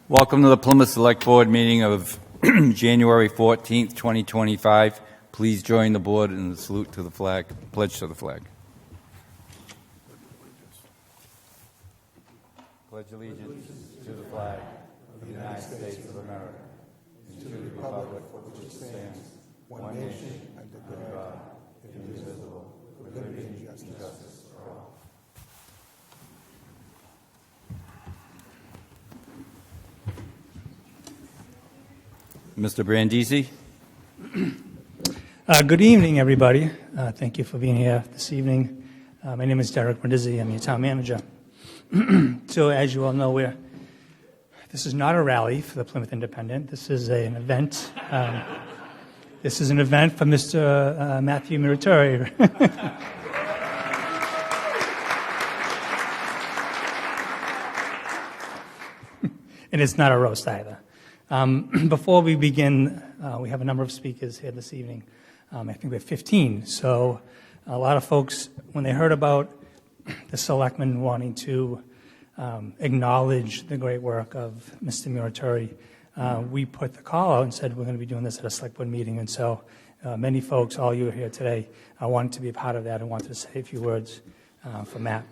Welcome to the Plymouth Select Board meeting of January 14th, 2025. Please join the board in the salute to the flag, pledge to the flag. Pledge allegiance to the flag of the United States of America and to the republic for which it stands, one nation, under God, indivisible, with liberty and justice for all. Mr. Brandisi. Good evening, everybody. Thank you for being here this evening. My name is Derek Brandisi. I'm your town manager. So, as you all know, this is not a rally for the Plymouth Independent. This is an event. This is an event for Mr. Matthew Muratori. And it's not a roast either. Before we begin, we have a number of speakers here this evening. I think we have 15. So a lot of folks, when they heard about the selectmen wanting to acknowledge the great work of Mr. Muratori, we put the call out and said we're going to be doing this at a select board meeting. And so many folks, all you are here today, wanted to be a part of that and wanted to say a few words for Matt.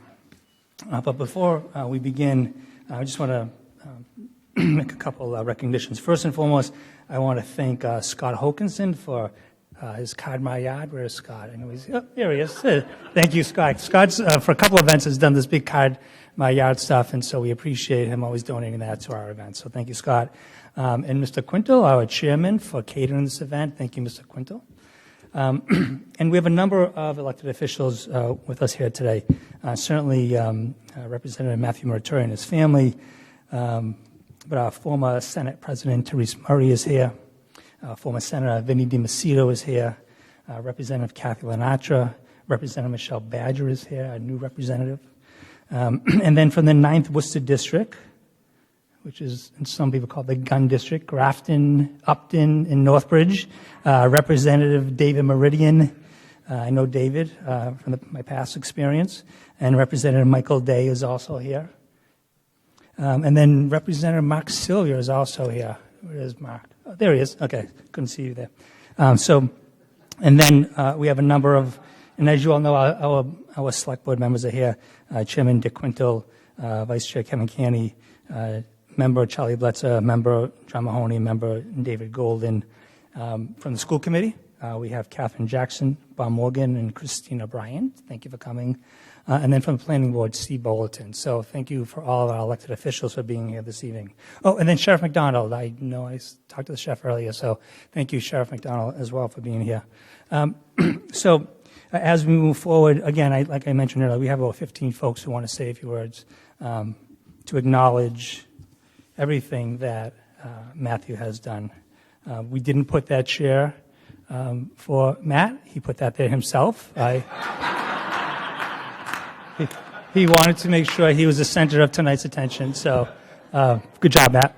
But before we begin, I just want to make a couple recognitions. First and foremost, I want to thank Scott Hokinson for his Card My Yard. Where is Scott? I know he's there. He is. Thank you, Scott. Scott's for a couple of events has done this big Card My Yard stuff, and so we appreciate him always donating that to our events. So thank you, Scott. And Mr. Quintal, our chairman, for catering this event. Thank you, Mr. Quintal. And we have a number of elected officials with us here today. Certainly, Representative Matthew Muratori and his family. But our former Senate President Therese Murray is here. Former Senator Vinnie DiMacedo is here. Representative Kathy Lenatra. Representative Michelle Badger is here, a new representative. And then from the 9th Worcester District, which is, and some people call it the Gun District, Grafton, Upton, and Northbridge, Representative David Meridian. I know David from my past experience. And Representative Michael Day is also here. And then Representative Mark Sylvia is also here. Where is Mark? Oh, there he is. Okay, couldn't see you there. And then we have a number of, and as you all know, our select board members are here. Chairman Dick Quintal, Vice Chair Kevin Canny, member Charlie Bletzer, member John Mahoney, member David Golden. From the school committee, we have Catherine Jackson, Bob Morgan, and Christina Bryant. Thank you for coming. And then from the planning board, Steve Bolton. So thank you for all of our elected officials for being here this evening. Oh, and then Sheriff McDonald. I know I talked to the sheriff earlier, so thank you, Sheriff McDonald, as well for being here. So as we move forward, again, like I mentioned earlier, we have about 15 folks who want to say a few words to acknowledge everything that Matthew has done. We didn't put that chair for Matt. He put that there himself. He wanted to make sure he was the center of tonight's attention, so good job, Matt.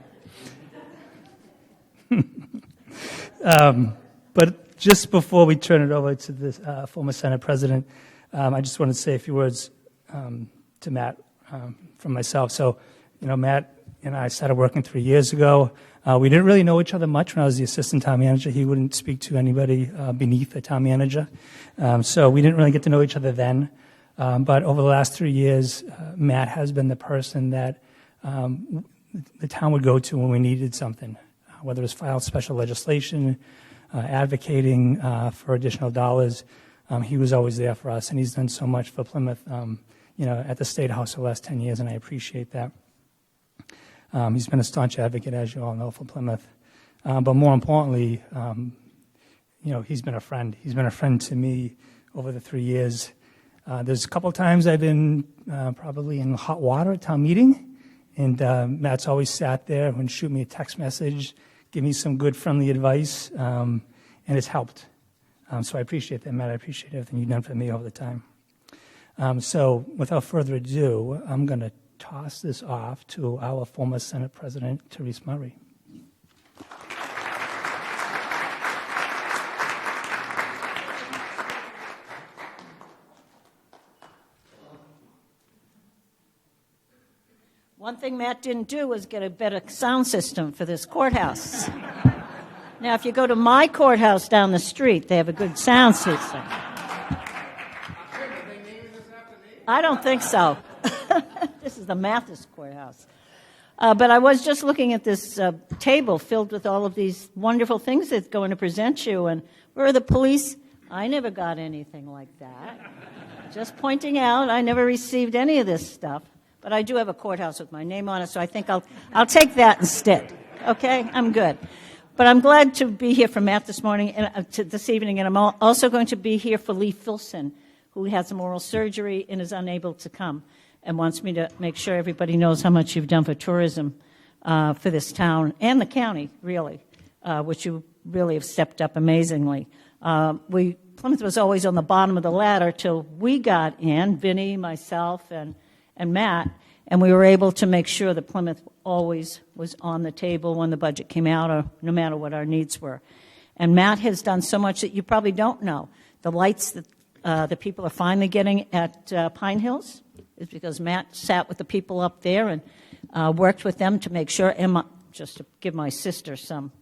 But just before we turn it over to the former Senate President, I just wanted to say a few words to Matt from myself. So, Matt and I started working 3 years ago. We didn't really know each other much when I was the assistant town manager. He wouldn't speak to anybody beneath the town manager. So we didn't really get to know each other then. But over the last 3 years, Matt has been the person that the town would go to when we needed something, whether it was file special legislation, advocating for additional dollars. He was always there for us, and he's done so much for Plymouth, at the State House for the last 10 years, and I appreciate that. He's been a staunch advocate, as you all know, for Plymouth. But more importantly, he's been a friend. He's been a friend to me over the 3 years. There's a couple of times I've been probably in hot water at town meeting, and Matt's always sat there and shoot me a text message, give me some good friendly advice, and it's helped. So I appreciate that, Matt. I appreciate everything you've done for me over the time. So without further ado, I'm going to toss this off to our former Senate President, Therese Murray. One thing Matt didn't do was get a better sound system for this courthouse. Now, if you go to my courthouse down the street, they have a good sound system. I don't think so. This is the Mathis courthouse. But I was just looking at this table filled with all of these wonderful things that's going to present you. And where are the police? I never got anything like that. Just pointing out, I never received any of this stuff. But I do have a courthouse with my name on it, so I think I'll take that instead. Okay? I'm good. But I'm glad to be here for Matt this morning, and this evening, and I'm also going to be here for Lee Filson, who has some oral surgery and is unable to come, and wants me to make sure everybody knows how much you've done for tourism for this town and the county, really, which you really have stepped up amazingly. Plymouth was always on the bottom of the ladder till we got in, Vinny, myself, and Matt, and we were able to make sure that Plymouth always was on the table when the budget came out, or no matter what our needs were. And Matt has done so much that you probably don't know. The lights that the people are finally getting at Pine Hills is because Matt sat with the people up there and worked with them to make sure. And just to give my sister some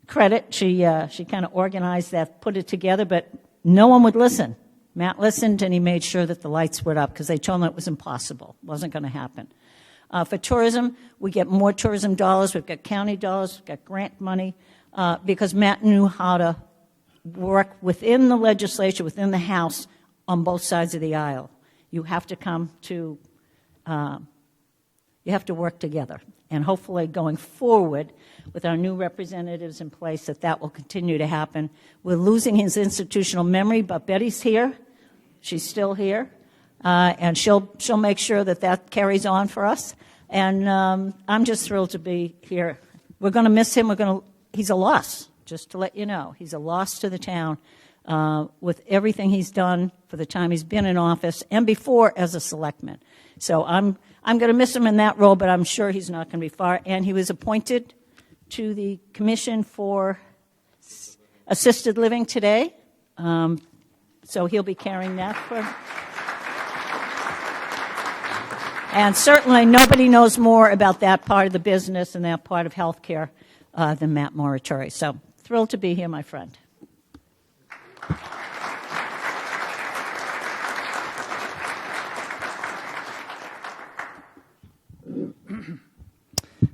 credit, she kind of organized that, put it together, but no one would listen. Matt listened, and he made sure that the lights were up because they told him it was impossible. It wasn't going to happen. For tourism, we get more tourism dollars. We've got county dollars. We've got grant money because Matt knew how to work within the legislature, within the House, on both sides of the aisle. You have to you have to work together. And hopefully going forward with our new representatives in place, that will continue to happen. We're losing his institutional memory, but Betty's here. She's still here. And she'll make sure that carries on for us. And I'm just thrilled to be here. We're going to miss him. He's a loss, just to let you know. He's a loss to the town with everything he's done for the time he's been in office and before as a selectman. So I'm going to miss him in that role, but I'm sure he's not going to be far. And he was appointed to the Commission for Assisted Living today. So he'll be carrying that for... And certainly nobody knows more about that part of the business and that part of healthcare than Matt Moratori. So thrilled to be here, my friend.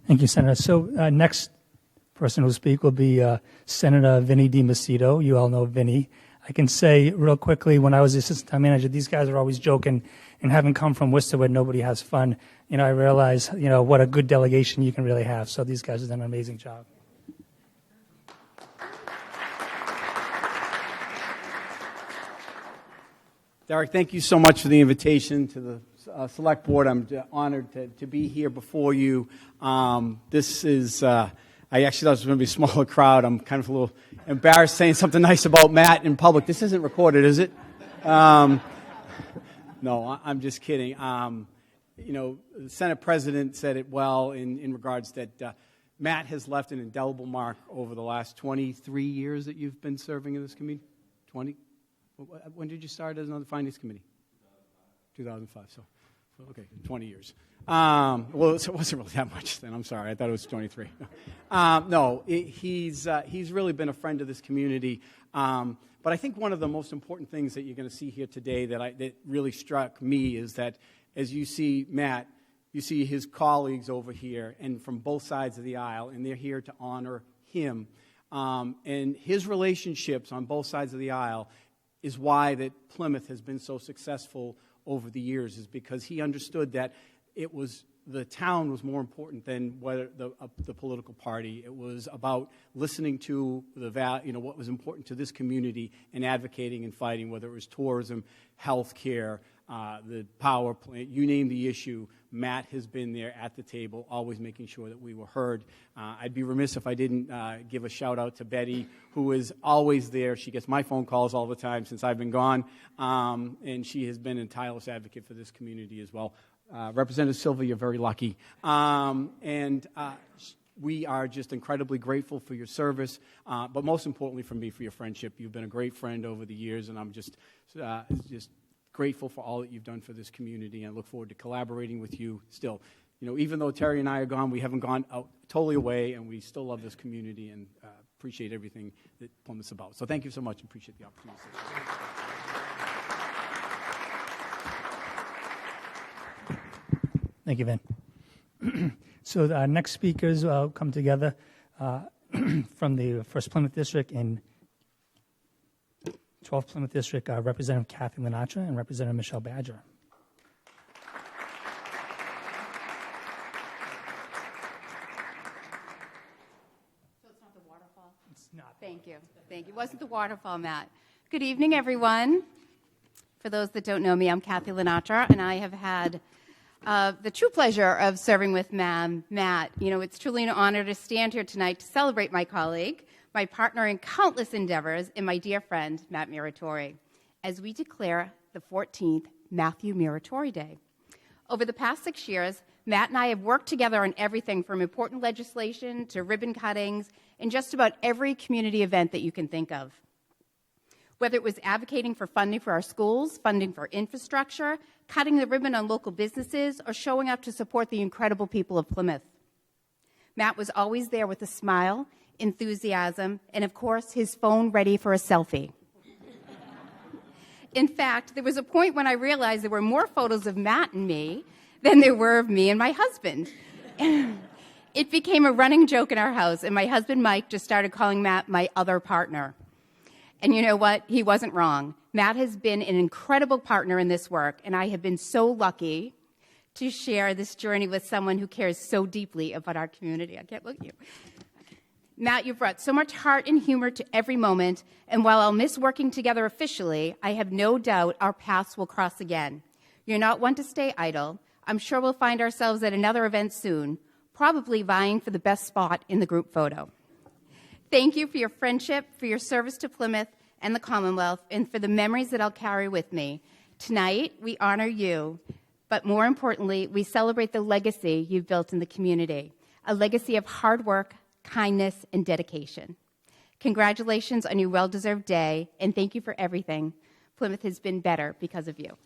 Thank you, Senator. So next person who will speak will be Senator Vinny DiMacedo. You all know Vinny. I can say real quickly, when I was the assistant town manager, these guys are always joking, and having come from Worcester where nobody has fun, I realize, what a good delegation you can really have. So these guys have done an amazing job. Derek, thank you so much for the invitation to the Select Board. I'm honored to be here before you. This is, I actually thought it was going to be a smaller crowd. I'm kind of a little embarrassed saying something nice about Matt in public. This isn't recorded, is it? No, I'm just kidding. The Senate President said it well in regards that Matt has left an indelible mark over the last 23 years that you've been serving in this committee. 20? When did you start as on the Finance Committee? 2005. So, okay, 20 years. Well, it wasn't really that much then. I'm sorry. I thought it was 23. He's really been a friend of this community. But I think one of the most important things that you're going to see here today that really struck me is that as you see Matt, you see his colleagues over here and from both sides of the aisle, and they're here to honor him. And his relationships on both sides of the aisle is why that Plymouth has been so successful over the years, is because he understood that the town was more important than whether the political party. It was about listening to what was important to this community and advocating and fighting, whether it was tourism, healthcare, the power plant, you name the issue. Matt has been there at the table, always making sure that we were heard. I'd be remiss if I didn't give a shout out to Betty, who is always there. She gets my phone calls all the time since I've been gone, and she has been a tireless advocate for this community as well. Representative Silva, you're very lucky. We are just incredibly grateful for your service, but most importantly for me, for your friendship. You've been a great friend over the years, and I'm just grateful for all that you've done for this community, and I look forward to collaborating with you still. even though Terry and I are gone, we haven't gone out totally away, and we still love this community and appreciate everything that Plymouth's about. So thank you so much, and appreciate the opportunity to say that. Thank you, Vin. So our next speakers come together from the 1st Plymouth District and 12th Plymouth District, Representative Kathy Lenatra and Representative Michelle Badger. So it's not the waterfall? It's not. Thank you. Thank you. It wasn't the waterfall, Matt. Good evening, everyone. For those that don't know me, I'm Kathy Lenatra, and I have had the true pleasure of serving with Matt. It's truly an honor to stand here tonight to celebrate my colleague, my partner in countless endeavors, and my dear friend, Matt Muratori, as we declare the 14th Matthew Muratori Day. Over the past 6 years, Matt and I have worked together on everything from important legislation to ribbon cuttings and just about every community event that you can think of. Whether it was advocating for funding for our schools, funding for infrastructure, cutting the ribbon on local businesses, or showing up to support the incredible people of Plymouth. Matt was always there with a smile, enthusiasm, and of course, his phone ready for a selfie. In fact, there was a point when I realized there were more photos of Matt and me than there were of me and my husband. It became a running joke in our house, and my husband, Mike, just started calling Matt my other partner. And you know what? He wasn't wrong. Matt has been an incredible partner in this work, and I have been so lucky to share this journey with someone who cares so deeply about our community. I can't look at you. Matt, you've brought so much heart and humor to every moment, and while I'll miss working together officially, I have no doubt our paths will cross again. You're not one to stay idle. I'm sure we'll find ourselves at another event soon, probably vying for the best spot in the group photo. Thank you for your friendship, for your service to Plymouth and the Commonwealth, and for the memories that I'll carry with me. Tonight, we honor you, but more importantly, we celebrate the legacy you've built in the community, a legacy of hard work, kindness, and dedication. Congratulations on your well-deserved day, and thank you for everything. Plymouth has been better because of you.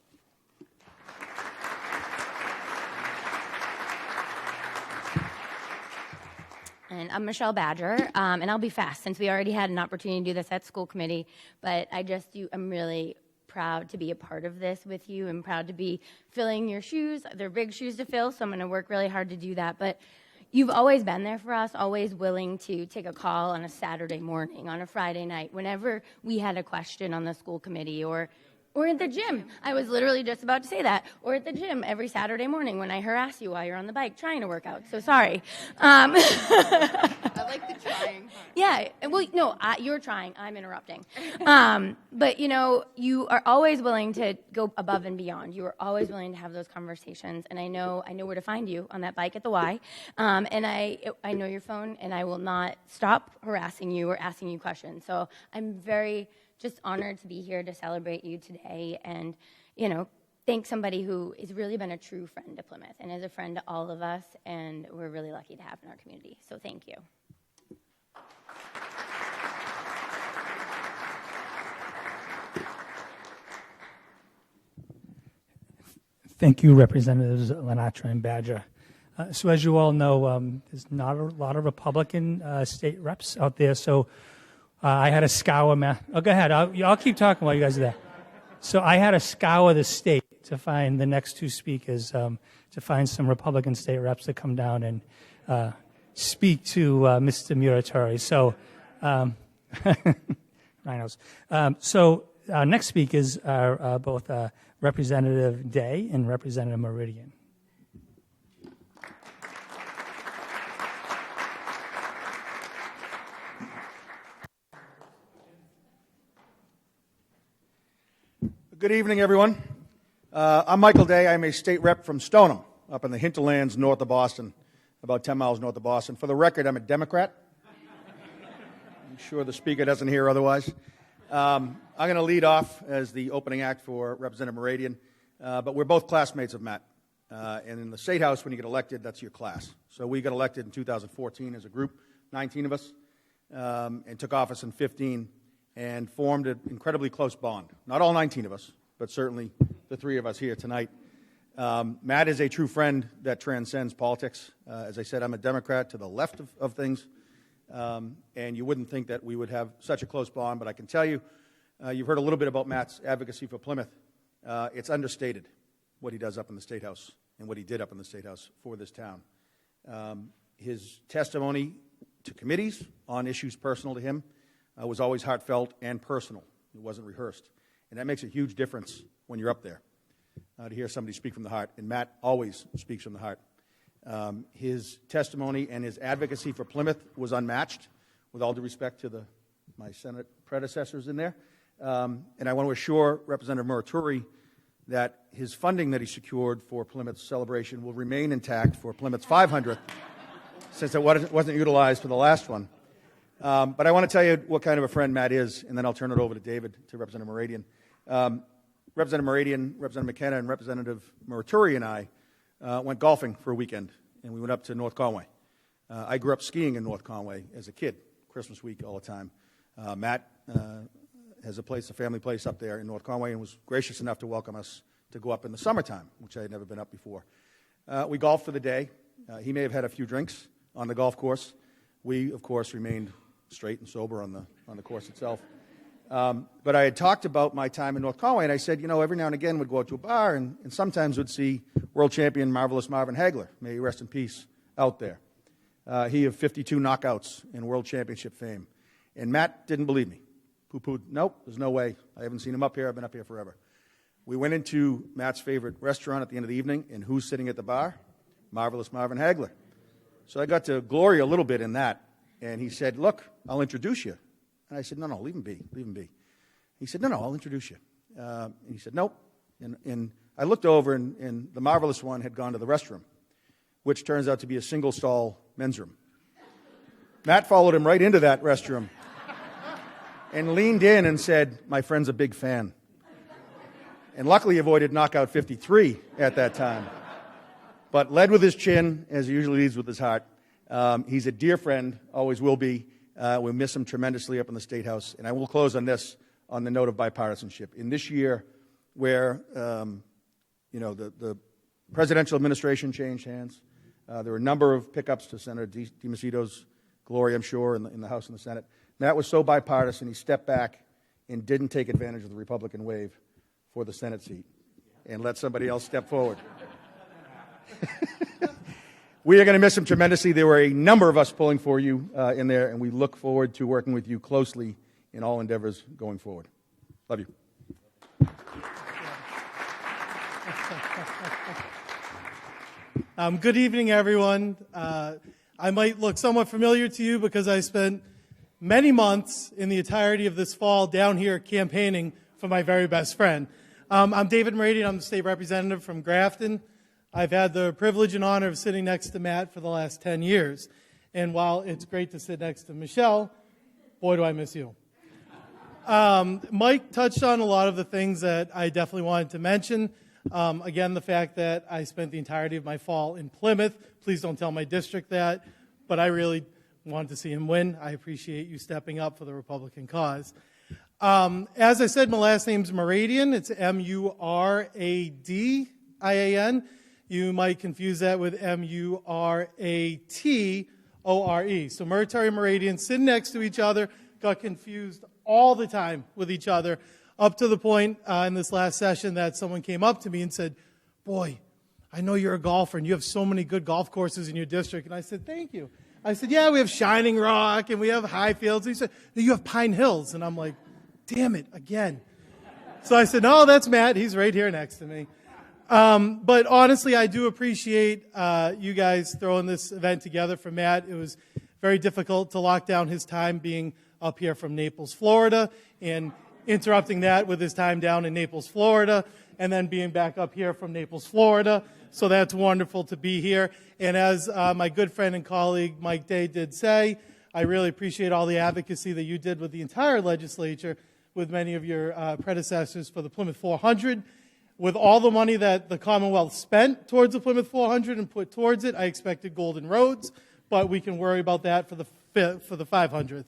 And I'm Michelle Badger, and I'll be fast since we already had an opportunity to do this at school committee, but I'm really proud to be a part of this with you. I'm proud to be filling your shoes. They're big shoes to fill, so I'm going to work really hard to do that. But you've always been there for us, always willing to take a call on a Saturday morning, on a Friday night, whenever we had a question on the school committee or at the gym. I was literally just about to say that. Or at the gym every Saturday morning when I harass you while you're on the bike trying to work out. So sorry. I like the trying part. Yeah. Well, no, you're trying. I'm interrupting. But, you are always willing to go above and beyond. You are always willing to have those conversations. And I know where to find you on that bike at the Y. And I know your phone, and I will not stop harassing you or asking you questions. So I'm very just honored to be here to celebrate you today and, thank somebody who has really been a true friend to Plymouth and is a friend to all of us, and we're really lucky to have in our community. So thank you. Thank you, Representatives Lenatra and Badger. So as you all know, there's not a lot of Republican state reps out there, so I had to scour. Oh, go ahead. I'll keep talking while you guys are there. So I had to scour the state to find the next two speakers, to find some Republican state reps to come down and speak to Mr. Muratori. So, rhinos. So next speakers are both Representative Day and Representative Meridian. Good evening, everyone. I'm Michael Day. I'm a state rep from Stoneham, up in the hinterlands north of Boston, about 10 miles north of Boston. For the record, I'm a Democrat. I'm sure the speaker doesn't hear otherwise. I'm going to lead off as the opening act for Representative Meridian, but we're both classmates of Matt. And in the State House, when you get elected, that's your class. So we got elected in 2014 as a group, 19 of us, and took office in 15. And formed an incredibly close bond. Not all 19 of us, but certainly the three of us here tonight. Matt is a true friend that transcends politics. As I said, I'm a Democrat to the left of things, and you wouldn't think that we would have such a close bond, but I can tell you, you've heard a little bit about Matt's advocacy for Plymouth. It's understated what he does up in the State House and what he did up in the State House for this town. His testimony to committees on issues personal to him was always heartfelt and personal. It wasn't rehearsed. And that makes a huge difference when you're up there, to hear somebody speak from the heart. And Matt always speaks from the heart. His testimony and his advocacy for Plymouth was unmatched, with all due respect to my Senate predecessors in there. And I want to assure Representative Muraturi that his funding that he secured for Plymouth's celebration will remain intact for Plymouth's 500th, since it wasn't utilized for the last one. But I want to tell you what kind of a friend Matt is, and then I'll turn it over to David, to Representative Meridian. Representative Meridian, Representative McKenna, and Representative Muraturi and I went golfing for a weekend, and we went up to North Conway. I grew up skiing in North Conway as a kid, Christmas week all the time. Matt has a family place up there in North Conway, and was gracious enough to welcome us to go up in the summertime, which I had never been up before. We golfed for the day. He may have had a few drinks on the golf course. We, of course, remained straight and sober on the course itself. But I had talked about my time in North Conway, and I said, every now and again we'd go out to a bar and sometimes would see world champion Marvelous Marvin Hagler, may he rest in peace, out there. He of 52 knockouts in world championship fame. And Matt didn't believe me. Poo-pooed, nope, there's no way. I haven't seen him up here. I've been up here forever. We went into Matt's favorite restaurant at the end of the evening, and who's sitting at the bar? Marvelous Marvin Hagler. So I got to glory a little bit in that. And he said, look, I'll introduce you. And I said, no, leave him be. He said, no, I'll introduce you. And he said, nope. And I looked over, and the Marvelous one had gone to the restroom, which turns out to be a single-stall men's room. Matt followed him right into that restroom and leaned in and said, my friend's a big fan. And luckily avoided knockout 53 at that time. But led with his chin, as he usually leads with his heart. He's a dear friend, always will be. We'll miss him tremendously up in the State House. And I will close on this, on the note of bipartisanship. In this year where, the presidential administration changed hands, there were a number of pickups to Senator DiMacedo's glory, I'm sure, in the House and the Senate. Matt was so bipartisan, he stepped back and didn't take advantage of the Republican wave for the Senate seat and let somebody else step forward. We are going to miss him tremendously. There were a number of us pulling for you in there, and we look forward to working with you closely in all endeavors going forward. Love you. Good evening, everyone. I might look somewhat familiar to you because I spent many months in the entirety of this fall down here campaigning for my very best friend. I'm David Meridian. I'm the state representative from Grafton. I've had the privilege and honor of sitting next to Matt for the last 10 years. And while it's great to sit next to Michelle, boy, do I miss you. Mike touched on a lot of the things that I definitely wanted to mention. Again, the fact that I spent the entirety of my fall in Plymouth. Please don't tell my district that. But I really wanted to see him win. I appreciate you stepping up for the Republican cause. As I said, my last name's Muradian. It's M-U-R-A-D-I-A-N. You might confuse that with M-U-R-A-T-O-R-E. So Muraturi and Muradian sitting next to each other, got confused all the time with each other, up to the point in this last session that someone came up to me and said, boy, I know you're a golfer and you have so many good golf courses in your district. And I said, thank you. I said, yeah, we have Shining Rock and we have Highfields. And he said, no, you have Pine Hills. And I'm like, damn it, again. So I said, no, that's Matt. He's right here next to me. But honestly, I do appreciate you guys throwing this event together for Matt. It was very difficult to lock down his time being up here from Naples, Florida, and interrupting that with his time down in Naples, Florida, and then being back up here from Naples, Florida. So that's wonderful to be here. And as my good friend and colleague Mike Day did say, I really appreciate all the advocacy that you did with the entire legislature, with many of your predecessors for the Plymouth 400. With all the money that the Commonwealth spent towards the Plymouth 400 and put towards it, I expected golden roads, but we can worry about that for the 500th.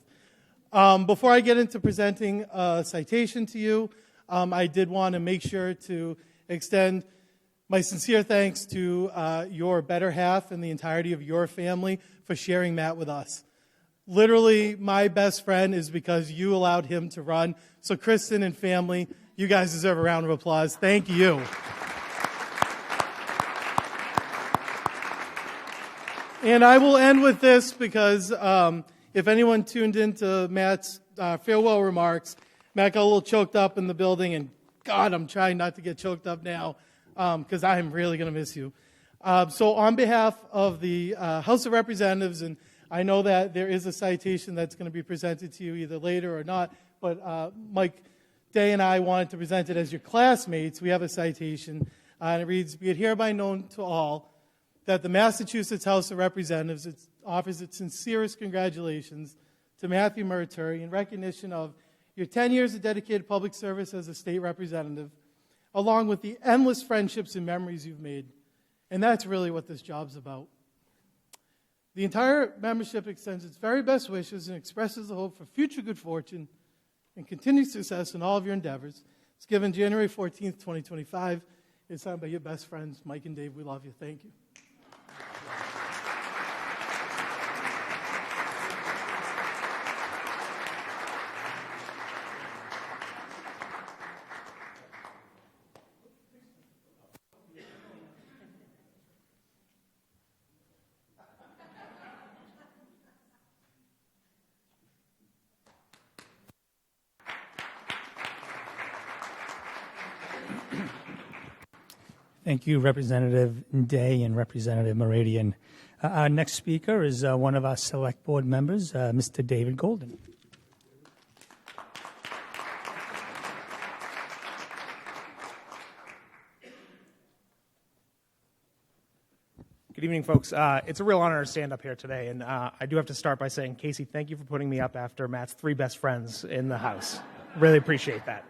Before I get into presenting a citation to you, I did want to make sure to extend My sincere thanks to your better half and the entirety of your family for sharing Matt with us. Literally, my best friend is because you allowed him to run. So Kristen and family, you guys deserve a round of applause. Thank you. And I will end with this because if anyone tuned into Matt's farewell remarks, Matt got a little choked up in the building, and God, I'm trying not to get choked up now because I am really going to miss you. So on behalf of the House of Representatives, and I know that there is a citation that's going to be presented to you either later or not, but Mike Day and I wanted to present it as your classmates. We have a citation, and it reads, "Be it hereby known to all that the Massachusetts House of Representatives offers its sincerest congratulations to Matthew Murray in recognition of your 10 years of dedicated public service as a state representative, along with the endless friendships and memories you've made." And that's really what this job's about. The entire membership extends its very best wishes and expresses the hope for future good fortune and continued success in all of your endeavors. It's given January 14th, 2025. It's signed by your best friends, Mike and Dave. We love you. Thank you. Thank you, Representative Day and Representative Meridian. Our next speaker is one of our select board members, Mr. David Golden. Good evening, folks. It's a real honor to stand up here today, and I do have to start by saying, Casey, thank you for putting me up after Matt's three best friends in the House. Really appreciate that.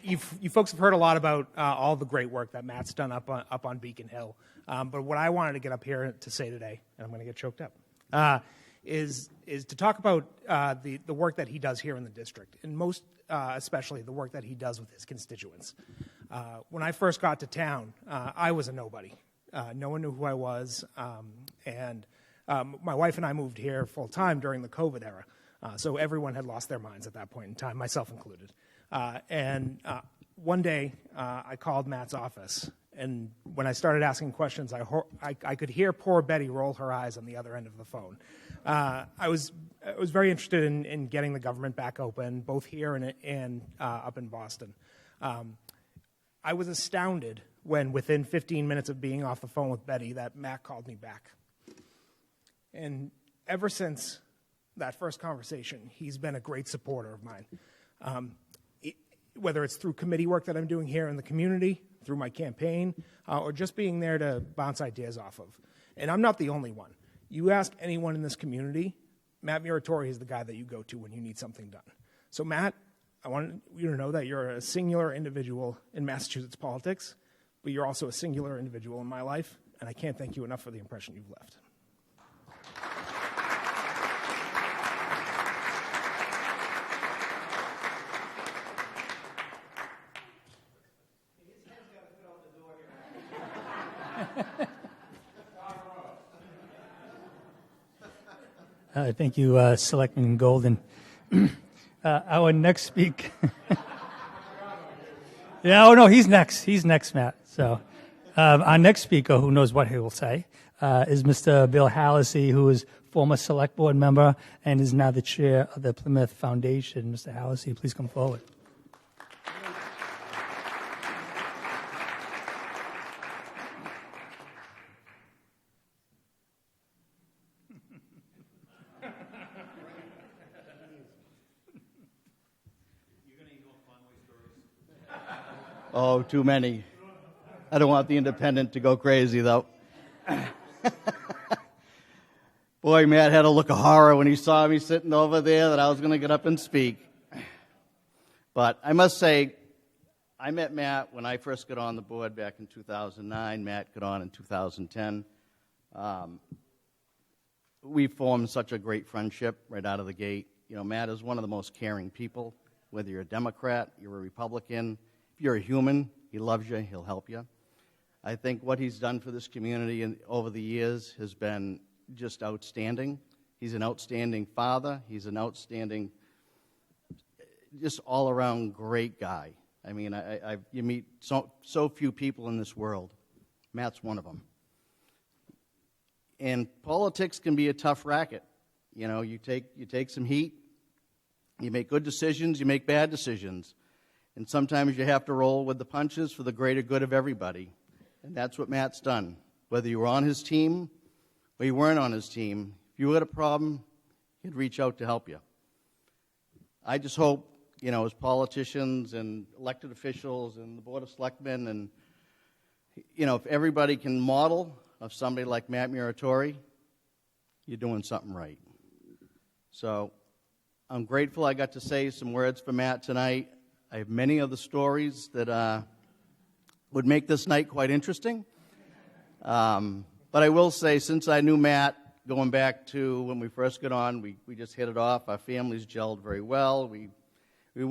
You folks have heard a lot about all the great work that Matt's done up on Beacon Hill. But what I wanted to get up here to say today, and I'm going to get choked up, is to talk about the work that he does here in the district, and most especially the work that he does with his constituents. When I first got to town, I was a nobody. No one knew who I was, and my wife and I moved here full-time during the COVID era, so everyone had lost their minds at that point in time, myself included. And one day, I called Matt's office, and when I started asking questions, I could hear poor Betty roll her eyes on the other end of the phone. I was very interested in getting the government back open, both here and up in Boston. I was astounded when, within 15 minutes of being off the phone with Betty, that Matt called me back. And ever since that first conversation, he's been a great supporter of mine. Whether it's through committee work that I'm doing here in the community, through my campaign, or just being there to bounce ideas off of. And I'm not the only one. You ask anyone in this community, Matt Muratori is the guy that you go to when you need something done. So Matt, I want you to know that you're a singular individual in Massachusetts politics, but you're also a singular individual in my life, and I can't thank you enough for the impression you've left. Thank you, Selectman Golden. Our next speaker. Yeah, oh no, he's next. He's next, Matt. So, our next speaker, who knows what he will say, is Mr. Bill Hallisey, who is former select board member and is now the chair of the Plymouth Foundation. Mr. Hallisey, please come forward. Oh, too many. I don't want the Independent to go crazy, though. Boy, Matt had a look of horror when he saw me sitting over there that I was going to get up and speak. But I must say, I met Matt when I first got on the board back in 2009. Matt got on in 2010. We formed such a great friendship right out of the gate. You know, Matt is one of the most caring people, whether you're a Democrat, you're a Republican. If you're a human, he loves you, he'll help you. I think what he's done for this community over the years has been just outstanding. He's an outstanding father. He's an outstanding, just all-around great guy. I mean, you meet so few people in this world. Matt's one of them. And politics can be a tough racket. You know, you take some heat, you make good decisions, you make bad decisions. And sometimes you have to roll with the punches for the greater good of everybody. And that's what Matt's done. Whether you were on his team or you weren't on his team, if you had a problem, he'd reach out to help you. I just hope, you know, as politicians and elected officials and the Board of Selectmen, and, you know, if everybody can model of somebody like Matt Muratori, you're doing something right. So I'm grateful I got to say some words for Matt tonight. I have many other stories that would make this night quite interesting. But I will say, since I knew Matt, going back to when we first got on, we just hit it off. Our families gelled very well. We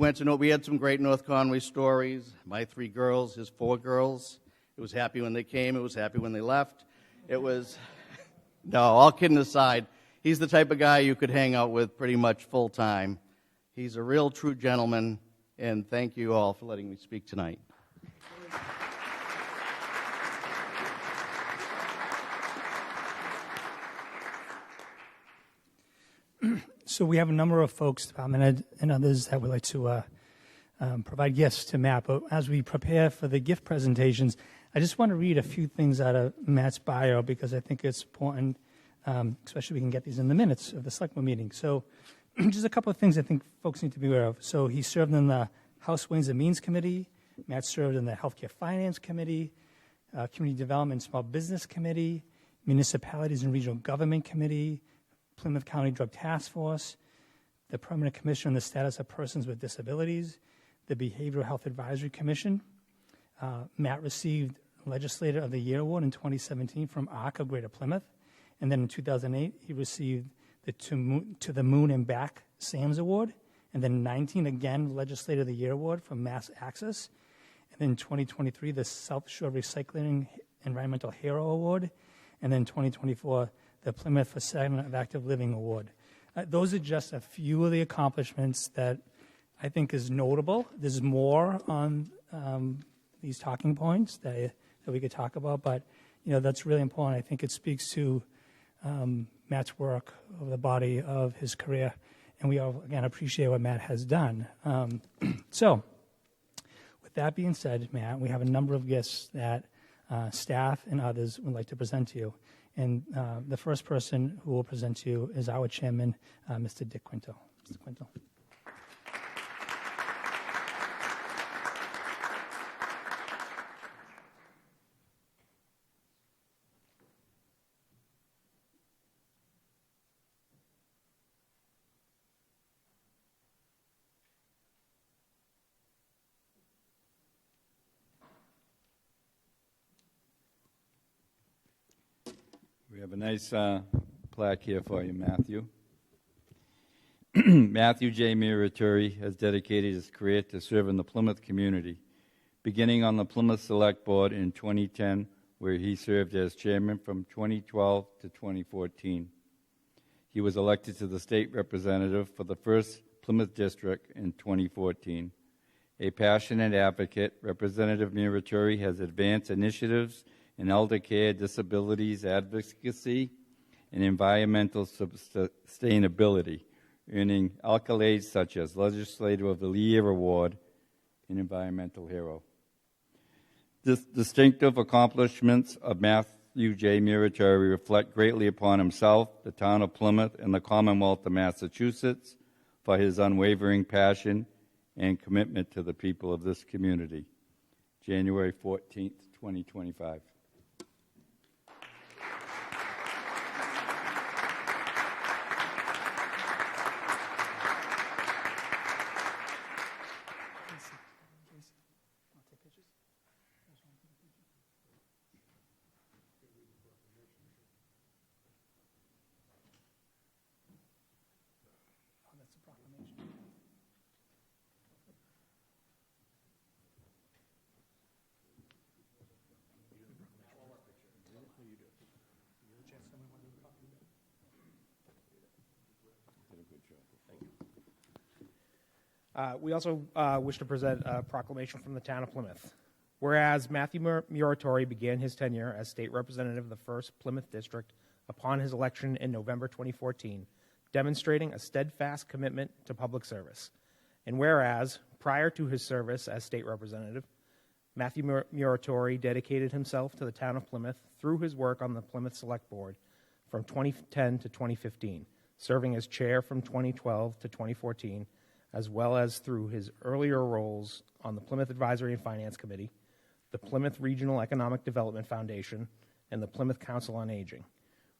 had some great North Conway stories. My 3 girls, his 4 girls. It was happy when they came. It was happy when they left. It was, no, all kidding aside, he's the type of guy you could hang out with pretty much full time. He's a real true gentleman, and thank you all for letting me speak tonight. So we have a number of folks, and others, that would like to provide gifts to Matt. But as we prepare for the gift presentations, I just want to read a few things out of Matt's bio because I think it's important, especially we can get these in the minutes of the selectmen meeting. So just a couple of things I think folks need to be aware of. So he served in the House Ways and Means Committee. Matt served in the Healthcare Finance Committee, Community Development and Small Business Committee, Municipalities and Regional Government Committee, Plymouth County Drug Task Force, the Permanent Commission on the Status of Persons with Disabilities, the Behavioral Health Advisory Commission. Matt received Legislator of the Year Award in 2017 from ARC of Greater Plymouth. And then in 2008, he received the To the Moon and Back SAMS Award. And then in 2019, again, Legislator of the Year Award from Mass Access. And then in 2023, the South Shore Recycling Environmental Hero Award. And then 2024, the Plymouth for Segment of Active Living Award. Those are just a few of the accomplishments that I think is notable. There's more on these talking points that we could talk about, but you know that's really important. I think it speaks to Matt's work over the body of his career, and we all again appreciate what Matt has done. So, with that being said, Matt, we have a number of gifts that staff and others would like to present to you. And the first person who will present to you is our chairman, Mr. Dick Quinto. Mr. Quinto. We have a nice plaque here for you, Matthew. Matthew J. Muratori has dedicated his career to serving the Plymouth community, beginning on the Plymouth Select Board in 2010, where he served as chairman from 2012 to 2014. He was elected to the state representative for the 1st Plymouth District in 2014. A passionate advocate, Representative Muratori has advanced initiatives in elder care, disabilities advocacy, and environmental sustainability, earning accolades such as Legislator of the Year Award and Environmental Hero. The distinctive accomplishments of Matthew J. Muratori reflect greatly upon himself, the town of Plymouth, and the Commonwealth of Massachusetts for his unwavering passion and commitment to the people of this community. January 14th, 2025. We also wish to present a proclamation from the town of Plymouth. Whereas Matthew Muratori began his tenure as state representative of the 1st Plymouth District upon his election in November 2014, demonstrating a steadfast commitment to public service. And whereas, prior to his service as state representative, Matthew Muratori dedicated himself to the town of Plymouth through his work on the Plymouth Select Board from 2010 to 2015, serving as chair from 2012 to 2014, as well as through his earlier roles on the Plymouth Advisory and Finance Committee, the Plymouth Regional Economic Development Foundation, and the Plymouth Council on Aging,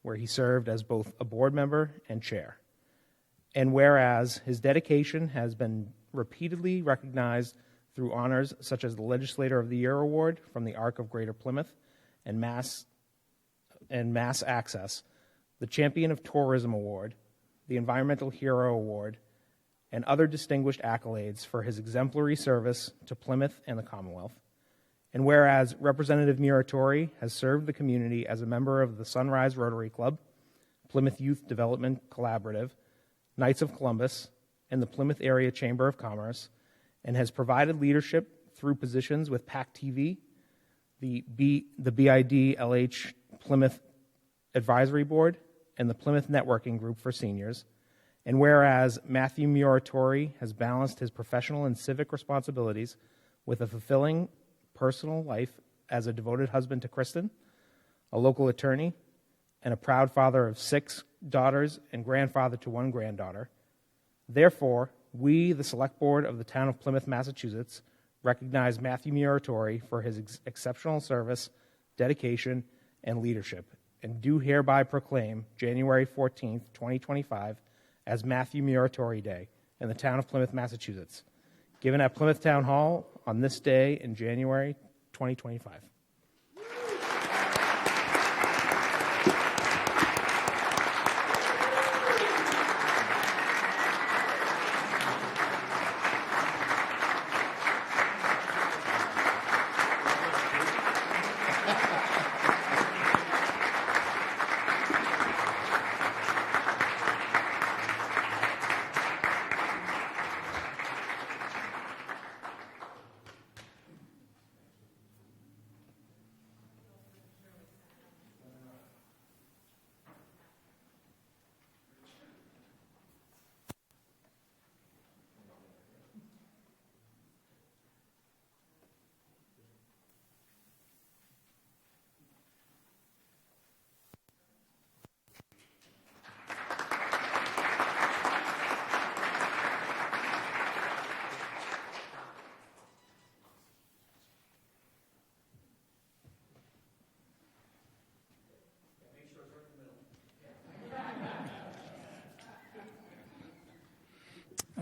where he served as both a board member and chair. And whereas his dedication has been repeatedly recognized through honors such as the Legislator of the Year Award from the Arc of Greater Plymouth and Mass Access, the Champion of Tourism Award, the Environmental Hero Award, and other distinguished accolades for his exemplary service to Plymouth and the Commonwealth. And whereas Representative Muratori has served the community as a member of the Sunrise Rotary Club, Plymouth Youth Development Collaborative, Knights of Columbus, and the Plymouth Area Chamber of Commerce, and has provided leadership through positions with PAC TV, the BID-LH Plymouth Advisory Board, and the Plymouth Networking Group for Seniors. And whereas Matthew Muratori has balanced his professional and civic responsibilities with a fulfilling personal life as a devoted husband to Kristen, a local attorney, and a proud father of 6 daughters and grandfather to 1 granddaughter. Therefore, we, the Select Board of the Town of Plymouth, Massachusetts, recognize Matthew Muratori for his exceptional service, dedication, and leadership, and do hereby proclaim January 14th, 2025, as Matthew Muratori Day in the town of Plymouth, Massachusetts, given at Plymouth Town Hall on this day in January 2025.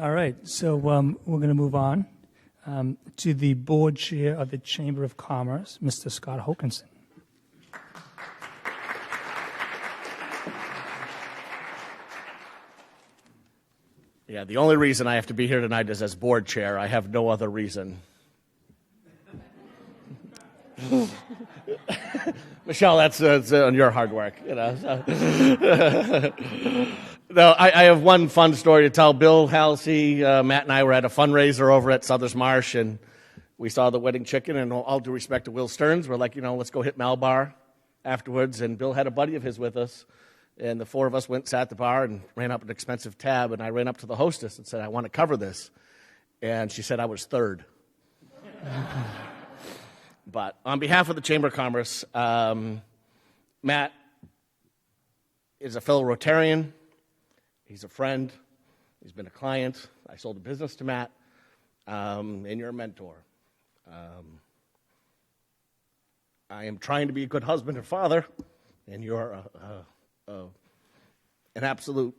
All right, so we're going to move on to the board chair of the Chamber of Commerce, Mr. Scott Hokinson. Yeah, the only reason I have to be here tonight is as board chair. I have no other reason. Michelle, that's on your hard work, you know. So. No, I have one fun story to tell. Bill, Halsey, Matt, and I were at a fundraiser over at Southers Marsh, and we saw the wedding chicken. And all due respect to Will Stearns, we're like, let's go hit Malbar afterwards. And Bill had a buddy of his with us, and the 4 of us went, sat at the bar, and ran up an expensive tab. And I ran up to the hostess and said, "I want to cover this," and she said I was third. But on behalf of the Chamber of Commerce, Matt is a fellow Rotarian. He's a friend. He's been a client. I sold a business to Matt, and you're a mentor. I am trying to be a good husband and father, and you're an absolute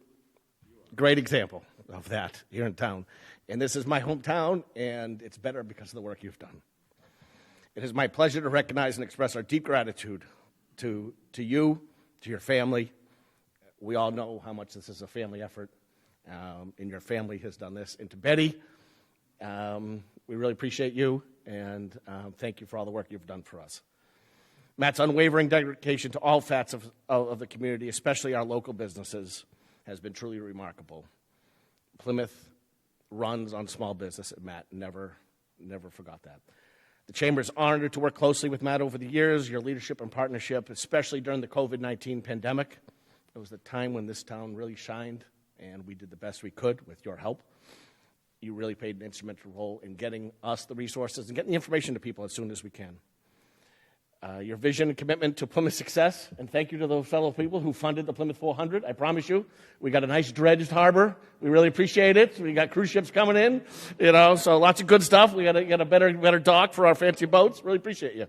great example of that here in town. And this is my hometown, and it's better because of the work you've done. It is my pleasure to recognize and express our deep gratitude to you, to your family. We all know how much this is a family effort, and your family has done this. And to Betty, we really appreciate you, and thank you for all the work you've done for us. Matt's unwavering dedication to all facets of the community, especially our local businesses, has been truly remarkable. Plymouth runs on small business, and Matt never forgot that. The Chamber is honored to work closely with Matt over the years. Your leadership and partnership, especially during the COVID-19 pandemic, it was the time when this town really shined, and we did the best we could with your help. You really played an instrumental role in getting us the resources and getting the information to people as soon as we can. Your vision and commitment to Plymouth success, and thank you to those fellow people who funded the Plymouth 400. I promise you, we got a nice dredged harbor. We really appreciate it. We got cruise ships coming in, so lots of good stuff. We got a better dock for our fancy boats. Really appreciate you.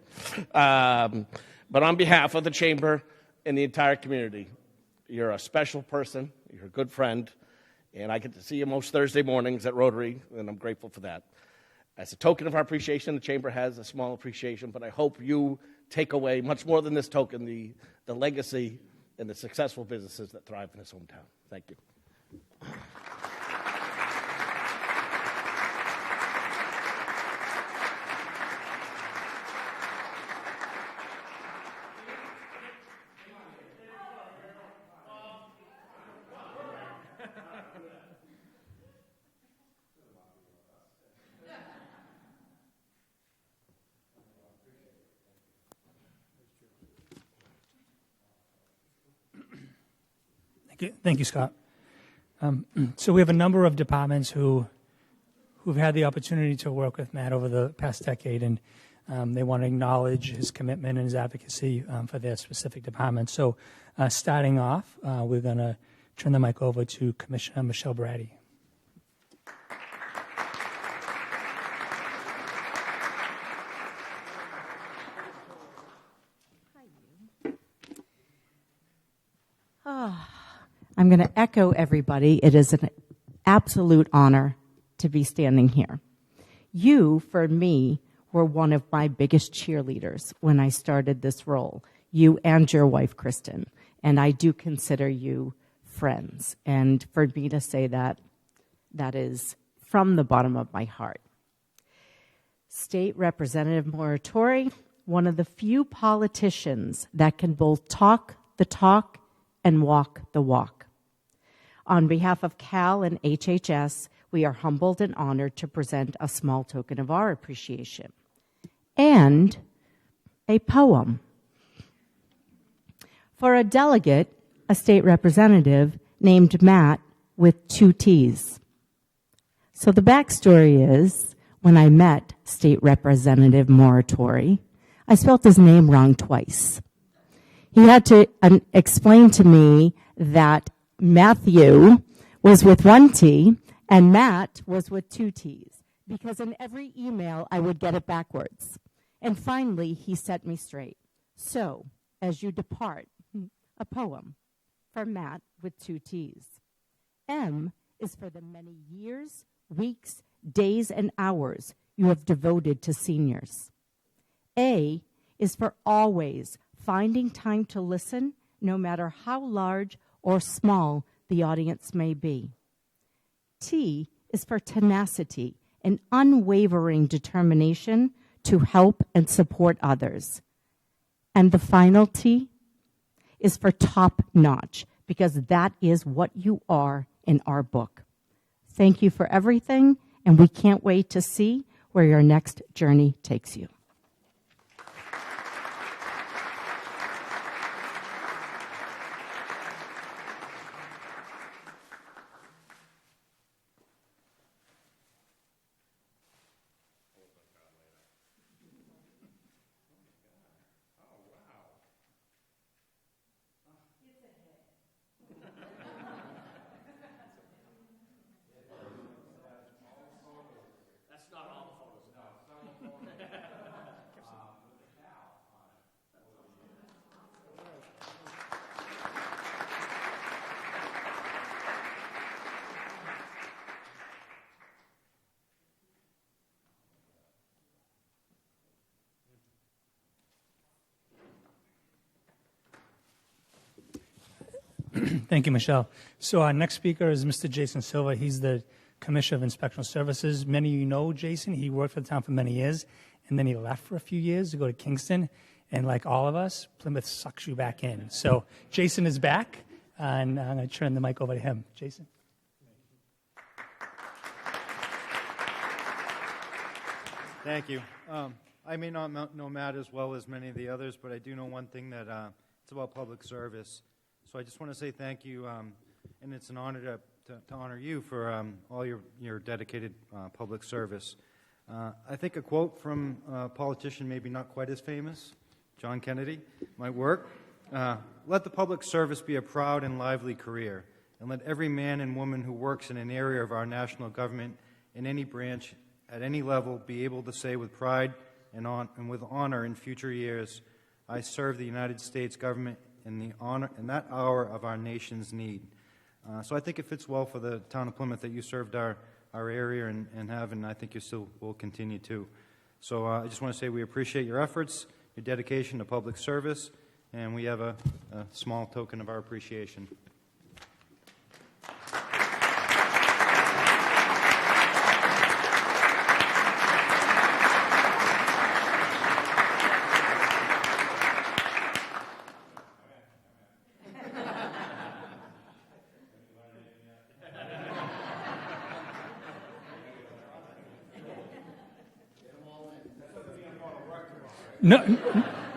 But on behalf of the Chamber and the entire community, you're a special person. You're a good friend, and I get to see you most Thursday mornings at Rotary, and I'm grateful for that. As a token of our appreciation, the Chamber has a small appreciation, but I hope you take away much more than this token, the legacy and the successful businesses that thrive in this hometown. Thank you. Thank you, Scott. So we have a number of departments who've had the opportunity to work with Matt over the past decade, and they want to acknowledge his commitment and his advocacy for their specific departments. So starting off, we're going to turn the mic over to Commissioner Michelle Brady. I'm going to echo everybody. It is an absolute honor to be standing here. You, for me, were one of my biggest cheerleaders when I started this role, you and your wife, Kristen, and I do consider you friends. And for me to say that, that is from the bottom of my heart. State Representative Moratori, one of the few politicians that can both talk the talk and walk the walk. On behalf of Cal and HHS, we are humbled and honored to present a small token of our appreciation and a poem. For a delegate, a state representative named Matt with 2 T's. So the backstory is, when I met State Representative Moratori, I spelled his name wrong twice. He had to explain to me that Matthew was with 1 T and Matt was with 2 T's, because in every email I would get it backwards. And finally, he set me straight. So, as you depart, a poem for Matt with 2 T's. M is for the many years, weeks, days, and hours you have devoted to seniors. A is for always finding time to listen, no matter how large or small the audience may be. T is for tenacity and unwavering determination to help and support others. And the final T is for top notch, because that is what you are in our book. Thank you for everything, and we can't wait to see where your next journey takes you. Thank you, Michelle. So our next speaker is Mr. Jason Silva. He's the Commissioner of Inspectional Services. Many of you know Jason. He worked for the town for many years, and then he left for a few years to go to Kingston. And like all of us, Plymouth sucks you back in. So Jason is back, and I'm going to turn the mic over to him. Jason. Thank you. I may not know Matt as well as many of the others, but I do know one thing, that it's about public service. So I just want to say thank you, and it's an honor to honor you for all your dedicated public service. I think a quote from a politician, maybe not quite as famous, John Kennedy, might work. Let the public service be a proud and lively career, and let every man and woman who works in an area of our national government in any branch at any level be able to say with pride and with honor in future years, I serve the United States government in that hour of our nation's need. So I think it fits well for the town of Plymouth that you served our area and I think you still will continue to. So I just want to say we appreciate your efforts, your dedication to public service, and we have a small token of our appreciation.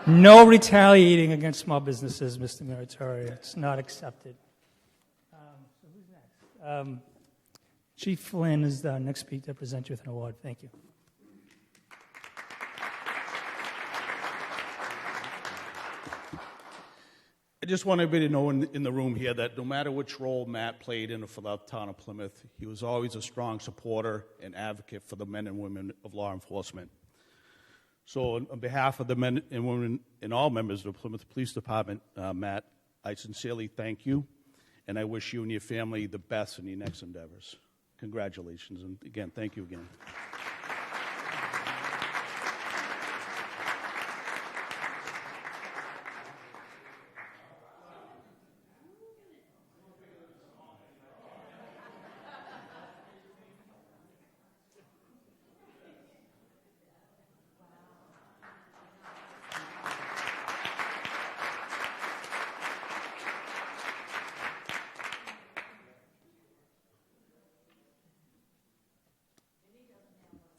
No retaliating against small businesses, Mr. Muratori. It's not accepted. So who's next? Chief Flynn is the next speaker to present you with an award. Thank you. I just want everybody to know in the room here that no matter which role Matt played in for the town of Plymouth, he was always a strong supporter and advocate for the men and women of law enforcement. So on behalf of the men and women and all members of the Plymouth Police Department, Matt, I sincerely thank you, and I wish you and your family the best in your next endeavors. Congratulations, and again, thank you again.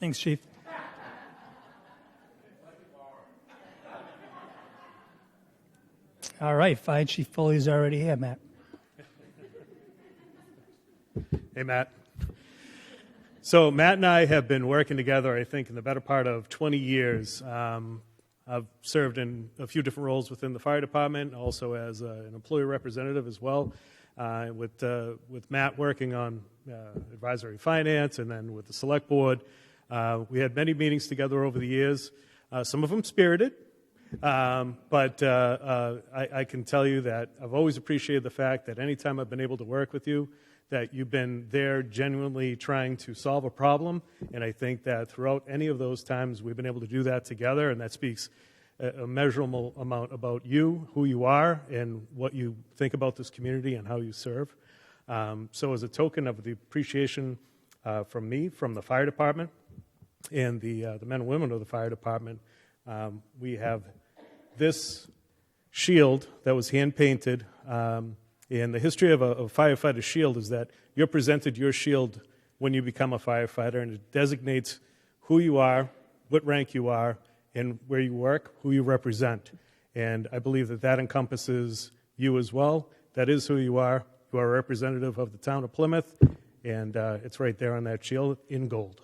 Thanks, Chief. All right, Fire Chief Foley's already here, Matt. Hey, Matt. So Matt and I have been working together, I think, in the better part of 20 years. I've served in a few different roles within the fire department, also as an employee representative as well, with Matt working on advisory finance and then with the select board. We had many meetings together over the years, some of them spirited, but I can tell you that I've always appreciated the fact that anytime I've been able to work with you, that you've been there genuinely trying to solve a problem, and I think that throughout any of those times we've been able to do that together, and that speaks a measurable amount about you, who you are, and what you think about this community and how you serve. So as a token of the appreciation from me, from the fire department, and the men and women of the fire department, we have this shield that was hand-painted. And the history of a firefighter's shield is that you're presented your shield when you become a firefighter, and it designates who you are, what rank you are, and where you work, who you represent. And I believe that that encompasses you as well. That is who you are. You are a representative of the town of Plymouth, and it's right there on that shield in gold.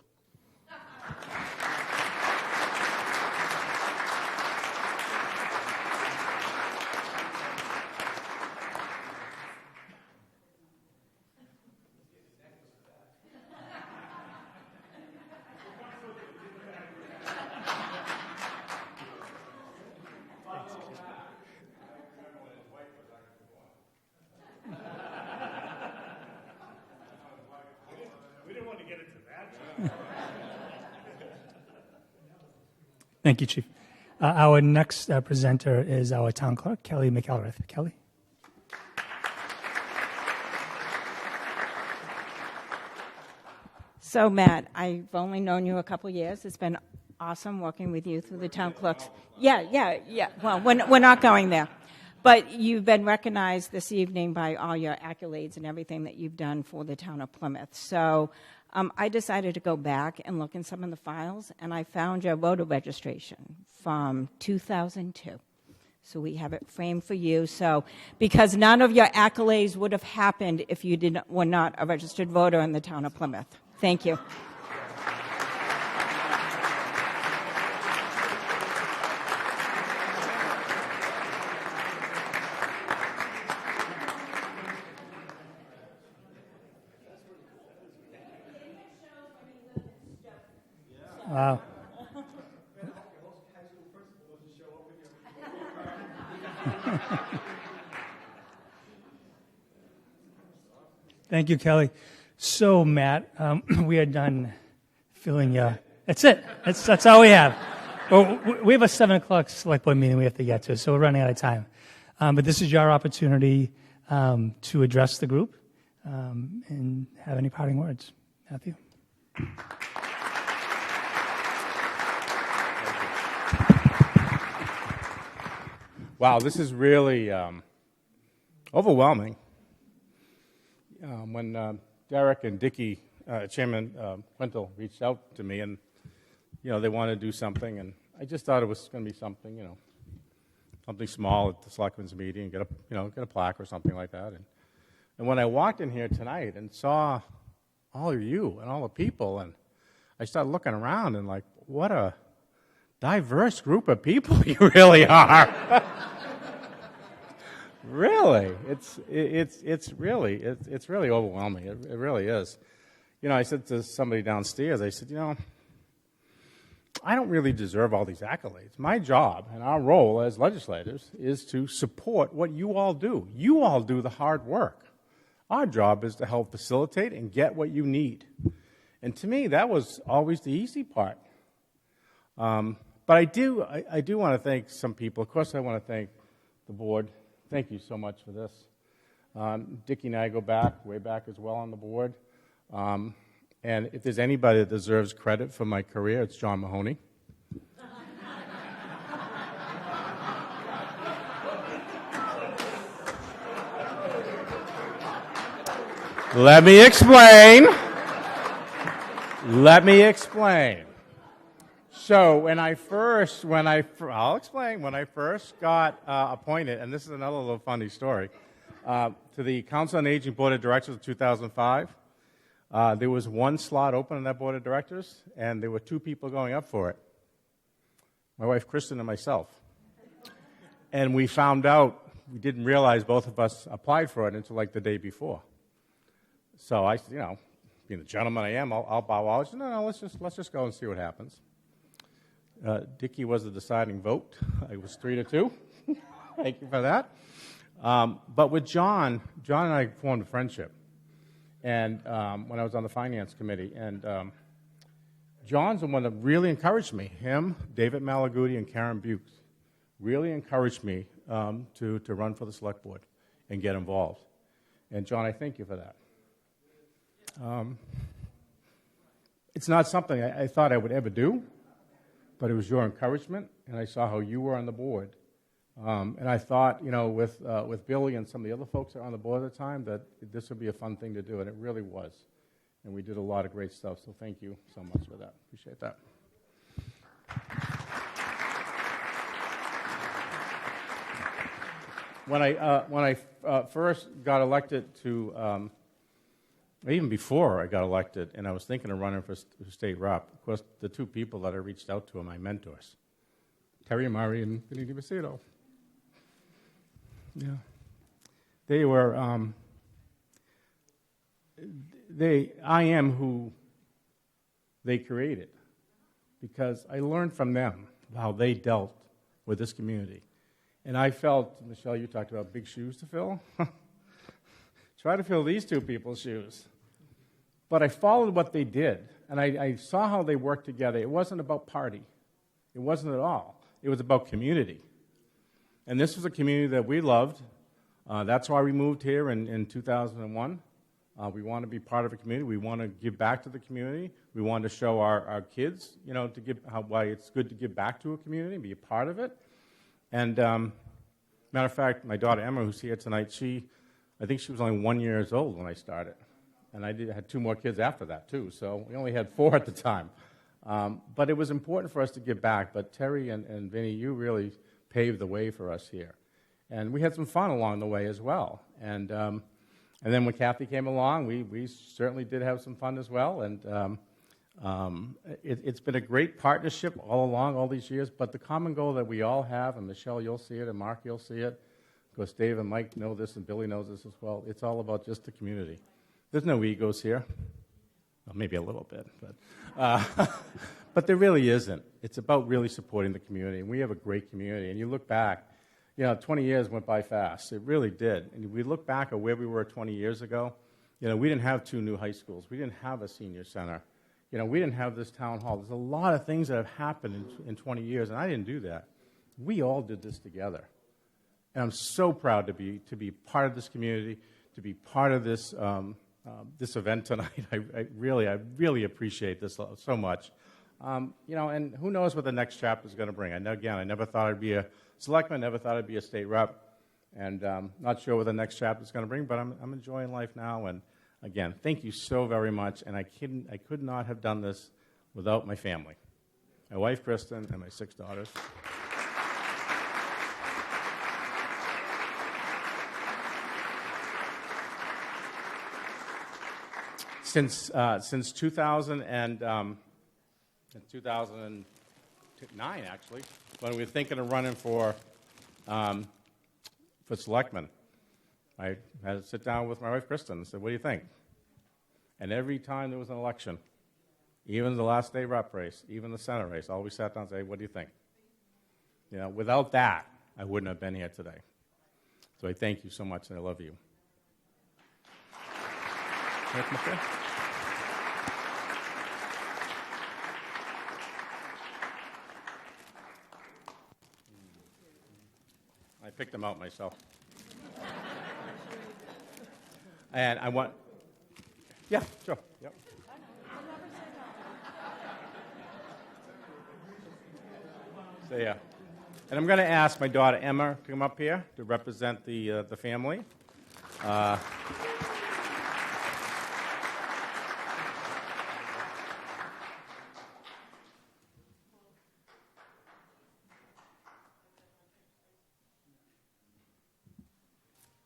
Thank you, Chief. Our next presenter is our town clerk, Kelly McElrath. Kelly? So, Matt, I've only known you a couple years. It's been awesome working with you through the town clerks. Yeah. Well, we're not going there. But you've been recognized this evening by all your accolades and everything that you've done for the town of Plymouth. So I decided to go back and look in some of the files, and I found your voter registration from 2002. So we have it framed for you. So because none of your accolades would have happened if you were not a registered voter in the town of Plymouth. Thank you. Wow. Thank you, Kelly. So, Matt, we are done filling you. That's it. That's all we have. Well, we have a 7 o'clock select board meeting we have to get to, so we're running out of time. But this is your opportunity to address the group and have any parting words. Matthew? Wow, this is really overwhelming. When Derek and Dickey, Chairman Quintal, reached out to me, and they wanted to do something, and I just thought it was going to be something, something small at the selectmen's meeting, get a plaque or something like that. And when I walked in here tonight and saw all of you and all the people, and I started looking around and like, what a diverse group of people you really are. Really, it's really overwhelming. It really is. I said to somebody downstairs, I said, I don't really deserve all these accolades. My job and our role as legislators is to support what you all do. You all do the hard work. Our job is to help facilitate and get what you need. And to me, that was always the easy part. But I do want to thank some people. Of course, I want to thank the board. Thank you so much for this. Dickie and I go way back as well on the board. And if there's anybody that deserves credit for my career, it's John Mahoney. Let me explain. So I'll explain. When I first got appointed, and this is another little funny story, to the Council on Aging Board of Directors in 2005, there was one slot open on that Board of Directors, and there were two people going up for it, my wife Kristen and myself. And we found out, we didn't realize both of us applied for it until like the day before. So I, being the gentleman I am, I'll bow out. I said, no, let's just go and see what happens. Dickie was the deciding vote. It was 3-2. Thank you for that. But with John and I formed a friendship. And when I was on the finance committee, and John's the one that really encouraged me. Him, David Malaguti, and Karen Bukes really encouraged me to run for the select board and get involved. And John, I thank you for that. It's not something I thought I would ever do, but it was your encouragement, and I saw how you were on the board. And I thought, with Billy and some of the other folks that were on the board at the time, that this would be a fun thing to do, and it really was. And we did a lot of great stuff, so thank you so much for that. Appreciate that. When I first got elected to, even before I got elected, and I was thinking of running for state rep, of course, the two people that I reached out to are my mentors, Terry Murray and Vinny DiMacedo. Yeah. They were, I am who they created, because I learned from them how they dealt with this community. And I felt, Michelle, you talked about big shoes to fill. Try to fill these two people's shoes. But I followed what they did, and I saw how they worked together. It wasn't about party. It wasn't at all. It was about community. And this was a community that we loved. That's why we moved here in 2001. We want to be part of a community. We want to give back to the community. We want to show our kids, why it's good to give back to a community, be a part of it. And Matter of fact, my daughter Emma, who's here tonight, I think she was only 1 year old when I started. And I had 2 more kids after that, too. So we only had 4 at the time. But it was important for us to give back. But Terry and Vinny, you really paved the way for us here. And we had some fun along the way as well. And then when Kathy came along, we certainly did have some fun as well. And it's been a great partnership all along, all these years. But the common goal that we all have, and Michelle, you'll see it, and Mark, you'll see it. Of course, Dave and Mike know this, and Billy knows this as well. It's all about just the community. There's no egos here. Well, maybe a little bit, but there really isn't. It's about really supporting the community, and we have a great community. And you look back, 20 years went by fast. It really did. And we look back at where we were 20 years ago. We didn't have 2 new high schools. We didn't have a senior center. We didn't have this town hall. There's a lot of things that have happened in 20 years, and I didn't do that. We all did this together. And I'm so proud to be part of this community, to be part of this this event tonight. I really appreciate this so much. And who knows what the next chapter is going to bring. I never thought I'd be a selectman, never thought I'd be a state rep, and not sure what the next chapter is going to bring, but I'm enjoying life now. And again, thank you so very much. And I could not have done this without my family, my wife, Kristen, and my 6 daughters. Since 2009, actually, when we were thinking of running for selectman, I had to sit down with my wife, Kristen, and said, what do you think? And every time there was an election, even the last day rep race, even the Senate race, all we sat down and said, what do you think? Without that, I wouldn't have been here today. So I thank you so much, and I love you. Can I come up there? I picked them out myself. And I want... Yeah, sure. Yep. So, yeah. And I'm going to ask my daughter Emma to come up here to represent the family.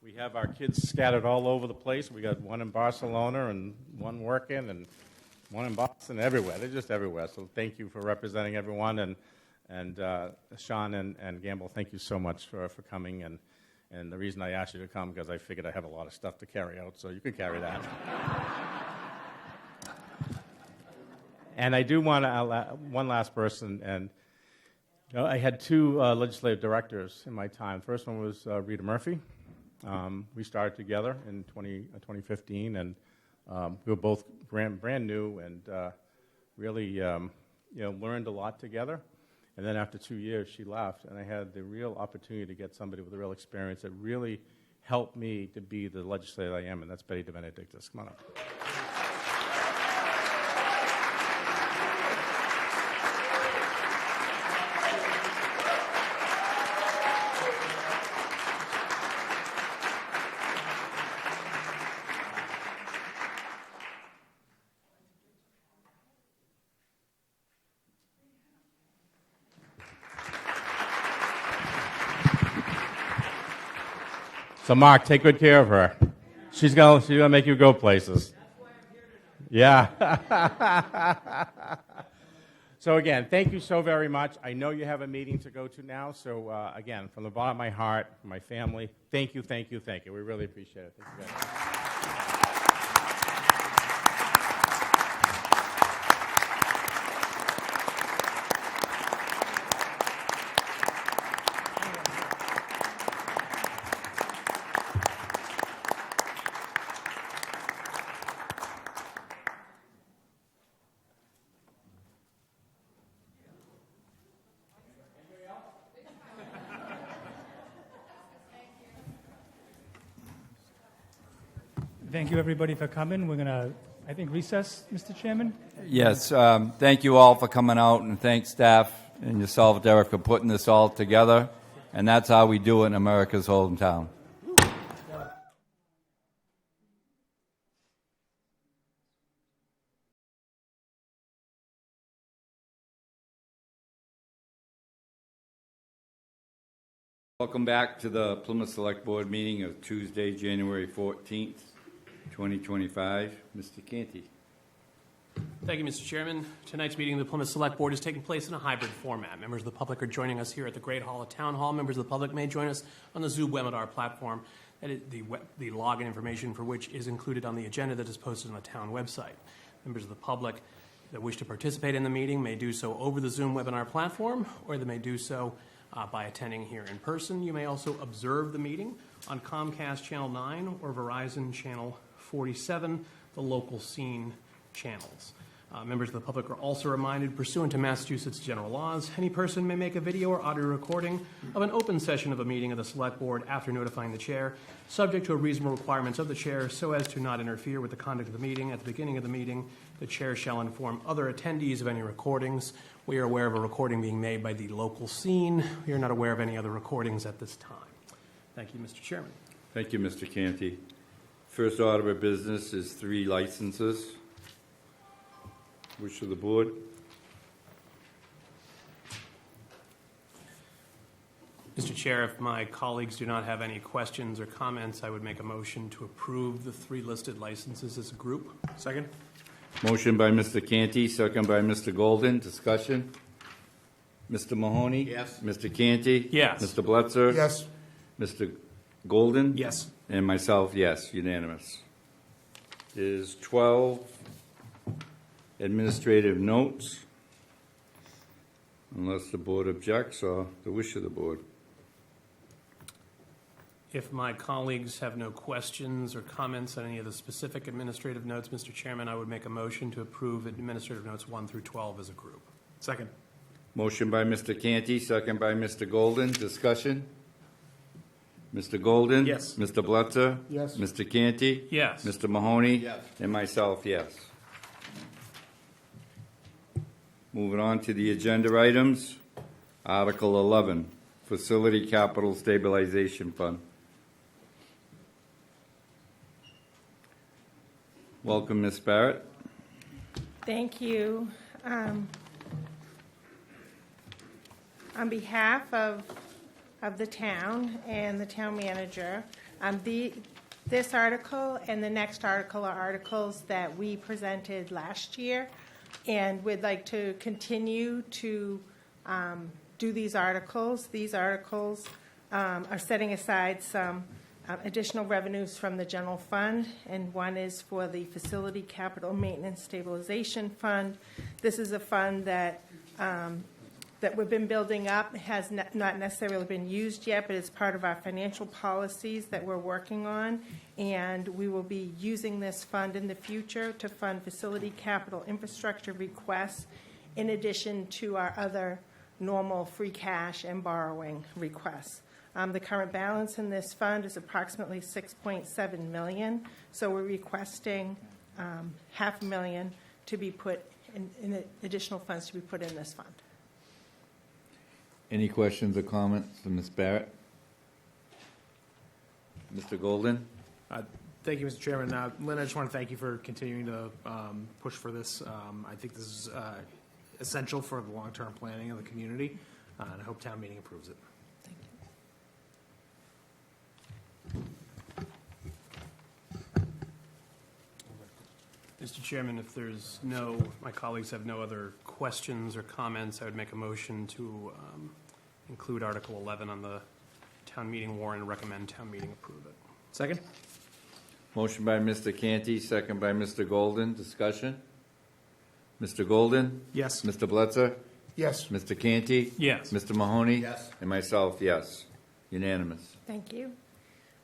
We have our kids scattered all over the place. We got one in Barcelona and one working and one in Boston, everywhere. They're just everywhere. So thank you for representing everyone. And Sean and Gamble, thank you so much for coming. And the reason I asked you to come, because I figured I have a lot of stuff to carry out, so you can carry that. And I do want to, one last person, and I had 2 legislative directors in my time. The first one was Rita Murphy. We started together in 2015, and we were both brand new and really learned a lot together. And then after 2 years, she left, and I had the real opportunity to get somebody with a real experience that really helped me to be the legislator I am, and that's Betty DeBenedictis. Come on up. So, Mark, take good care of her. She's gonna make you go places. Yeah. So, again, thank you so very much. I know you have a meeting to go to now. So, again, from the bottom of my heart, my family, thank you, thank you, thank you. We really appreciate it. Thank you guys. Thank you, everybody, for coming. We're going to, I think, recess, Mr. Chairman? Yes, thank you all for coming out, and thanks staff and yourself, Derek, for putting this all together. And that's how we do it in America's hometown. Welcome back to the Plymouth Select Board meeting of Tuesday, January 14th, 2025. Mr. Canty. Thank you, Mr. Chairman. Tonight's meeting of the Plymouth Select Board is taking place in a hybrid format. Members of the public are joining us here at the Great Hall of Town Hall. Members of the public may join us on the Zoom webinar platform. That is the login information for which is included on the agenda that is posted on the town website. Members of the public that wish to participate in the meeting may do so over the Zoom webinar platform, or they may do so by attending here in person. You may also observe the meeting on Comcast Channel 9 or Verizon Channel 47, the local scene channels. Members of the public are also reminded, pursuant to Massachusetts general laws, any person may make a video or audio recording of an open session of a meeting of the Select Board after notifying the chair, subject to reasonable requirements of the chair so as to not interfere with the conduct of the meeting. At the beginning of the meeting, the chair shall inform other attendees of any recordings. We are aware of a recording being made by the local scene. We are not aware of any other recordings at this time. Thank you, Mr. Chairman. Thank you, Mr. Canty. First order of business is 3 licenses. Wish of the board. Mr. Chair, if my colleagues do not have any questions or comments, I would make a motion to approve the 3 listed licenses as a group. Second. Motion by Mr. Canty, second by Mr. Golden. Discussion. Mr. Mahoney? Yes. Mr. Canty? Yes. Mr. Blitzer? Yes. Mr. Golden? Yes. And myself, yes, unanimous. Is 12 administrative notes, unless the board objects or the wish of the board. If my colleagues have no questions or comments on any of the specific administrative notes, Mr. Chairman, I would make a motion to approve administrative notes 1 through 12 as a group. Second. Motion by Mr. Canty, second by Mr. Golden. Discussion? Mr. Golden? Yes. Mr. Blitzer? Yes. Mr. Canty? Yes. Mr. Mahoney? Yes. And myself, yes. Moving on to the agenda items. Article 11, Facility Capital Stabilization Fund. Welcome, Ms. Barrett. Thank you. On behalf of the town and the town manager, this article and the next article are articles that we presented last year, and we'd like to continue to do these articles. These articles are setting aside some additional revenues from the general fund, and one is for the Facility Capital Maintenance Stabilization Fund. This is a fund that we've been building up. It has not necessarily been used yet, but it's part of our financial policies that we're working on, and we will be using this fund in the future to fund facility capital infrastructure requests in addition to our other normal free cash and borrowing requests. The current balance in this fund is approximately $6.7 million, so we're requesting $500,000 to be put in additional funds to be put in this fund. Any questions or comments from Ms. Barrett? Mr. Golden? Thank you, Mr. Chairman. Lynn, I just want to thank you for continuing to push for this. I think this is essential for the long-term planning of the community, and I hope town meeting approves it. Mr. Chairman, if my colleagues have no other questions or comments, I would make a motion to include Article 11 on the town meeting warrant and recommend town meeting approve it. Second. Motion by Mr. Canty, second by Mr. Golden. Discussion? Mr. Golden? Yes. Mr. Blitzer? Yes. Mr. Canty? Yes. Mr. Mahoney? Yes. And myself, yes. Unanimous. Thank you.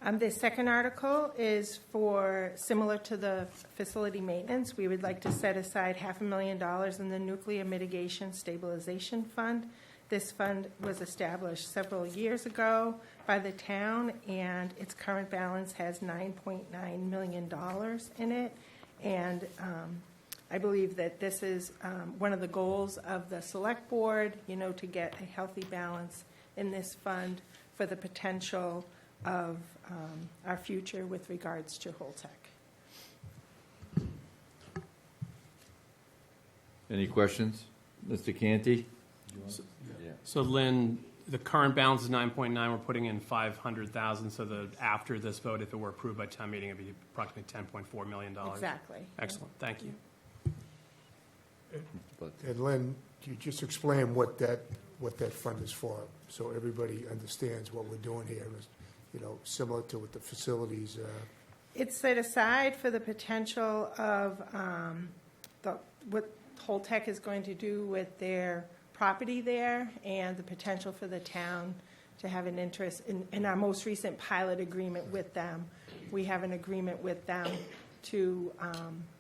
The second article is for, similar to the facility maintenance, we would like to set aside $500,000 in the Nuclear Mitigation Stabilization Fund. This fund was established several years ago by the town, and its current balance has $9.9 million in it. And I believe that this is one of the goals of the select board, to get a healthy balance in this fund for the potential of our future with regards to Holtec. Any questions? Mr. Canty? So Lynn, the current balance is 9.9. We're putting in 500,000. So after this vote, if it were approved by town meeting, it'd be approximately $10.4 million. Exactly. Excellent. Thank you. And Lynn, you just explain what that fund is for, so everybody understands what we're doing here. You know, similar to what the facilities. It's set aside for the potential of what Holtec is going to do with their property there, and the potential for the town to have an interest in our most recent pilot agreement with them. We have an agreement with them to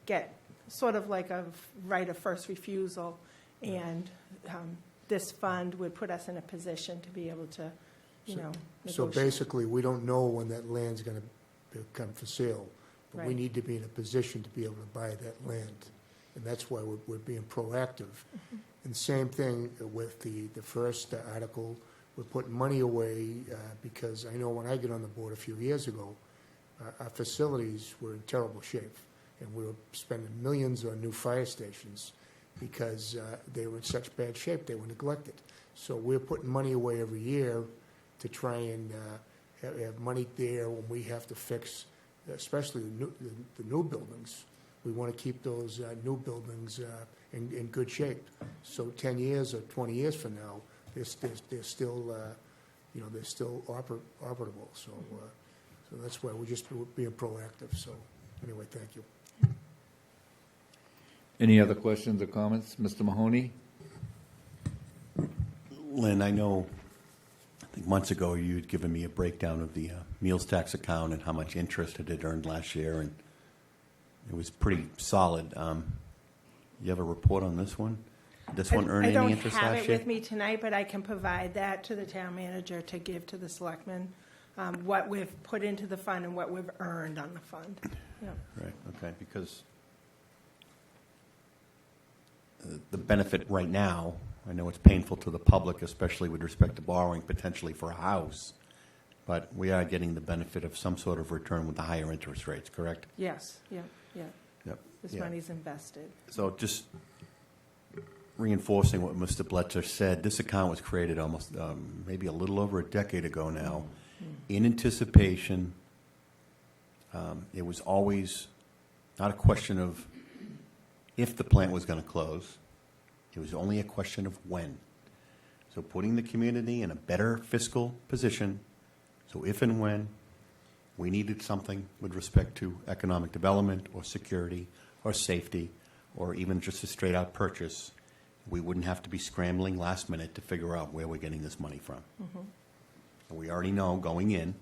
get sort of like a right of first refusal, and this fund would put us in a position to be able to, So basically, we don't know when that land's going to become for sale, but we Right. need to be in a position to be able to buy that land, and that's why we're being proactive. Mm-hmm. And same thing with the first article. We're putting money away because I know when I got on the board a few years ago, our facilities were in terrible shape, and we were spending millions on new fire stations because they were in such bad shape, they were neglected. So we're putting money away every year to try and have money there when we have to fix, especially the new buildings. We want to keep those new buildings in good shape. So 10 years or 20 years from now, they're still, they're still operable. So that's why we're just being proactive. So anyway, thank you. Any other questions or comments? Mr. Mahoney? Lynn, I know, I think months ago you'd given me a breakdown of the meals tax account and how much interest it had earned last year, and it was pretty solid. You have a report on this one? Did this one earn any interest I don't last have year? it with me tonight, but I can provide that to the town manager to give to the selectmen, what we've put into the fund and what we've earned on the fund. Yeah. Right, okay, because the benefit right now, I know it's painful to the public, especially with respect to borrowing potentially for a house, but we are getting the benefit of some sort of return with the higher interest rates, correct? Yes, yeah. Yep. This Yeah. money's invested. So just reinforcing what Mr. Bletcher said, this account was created almost maybe a little over a decade ago now in anticipation. It was always not a question of if the plant was going to close. It was only a question of when. So putting the community in a better fiscal position, so if and when we needed something with respect to economic development or security or safety or even just a straight-out purchase, we wouldn't have to be scrambling last minute to figure out where we're getting this money from. And we already know going in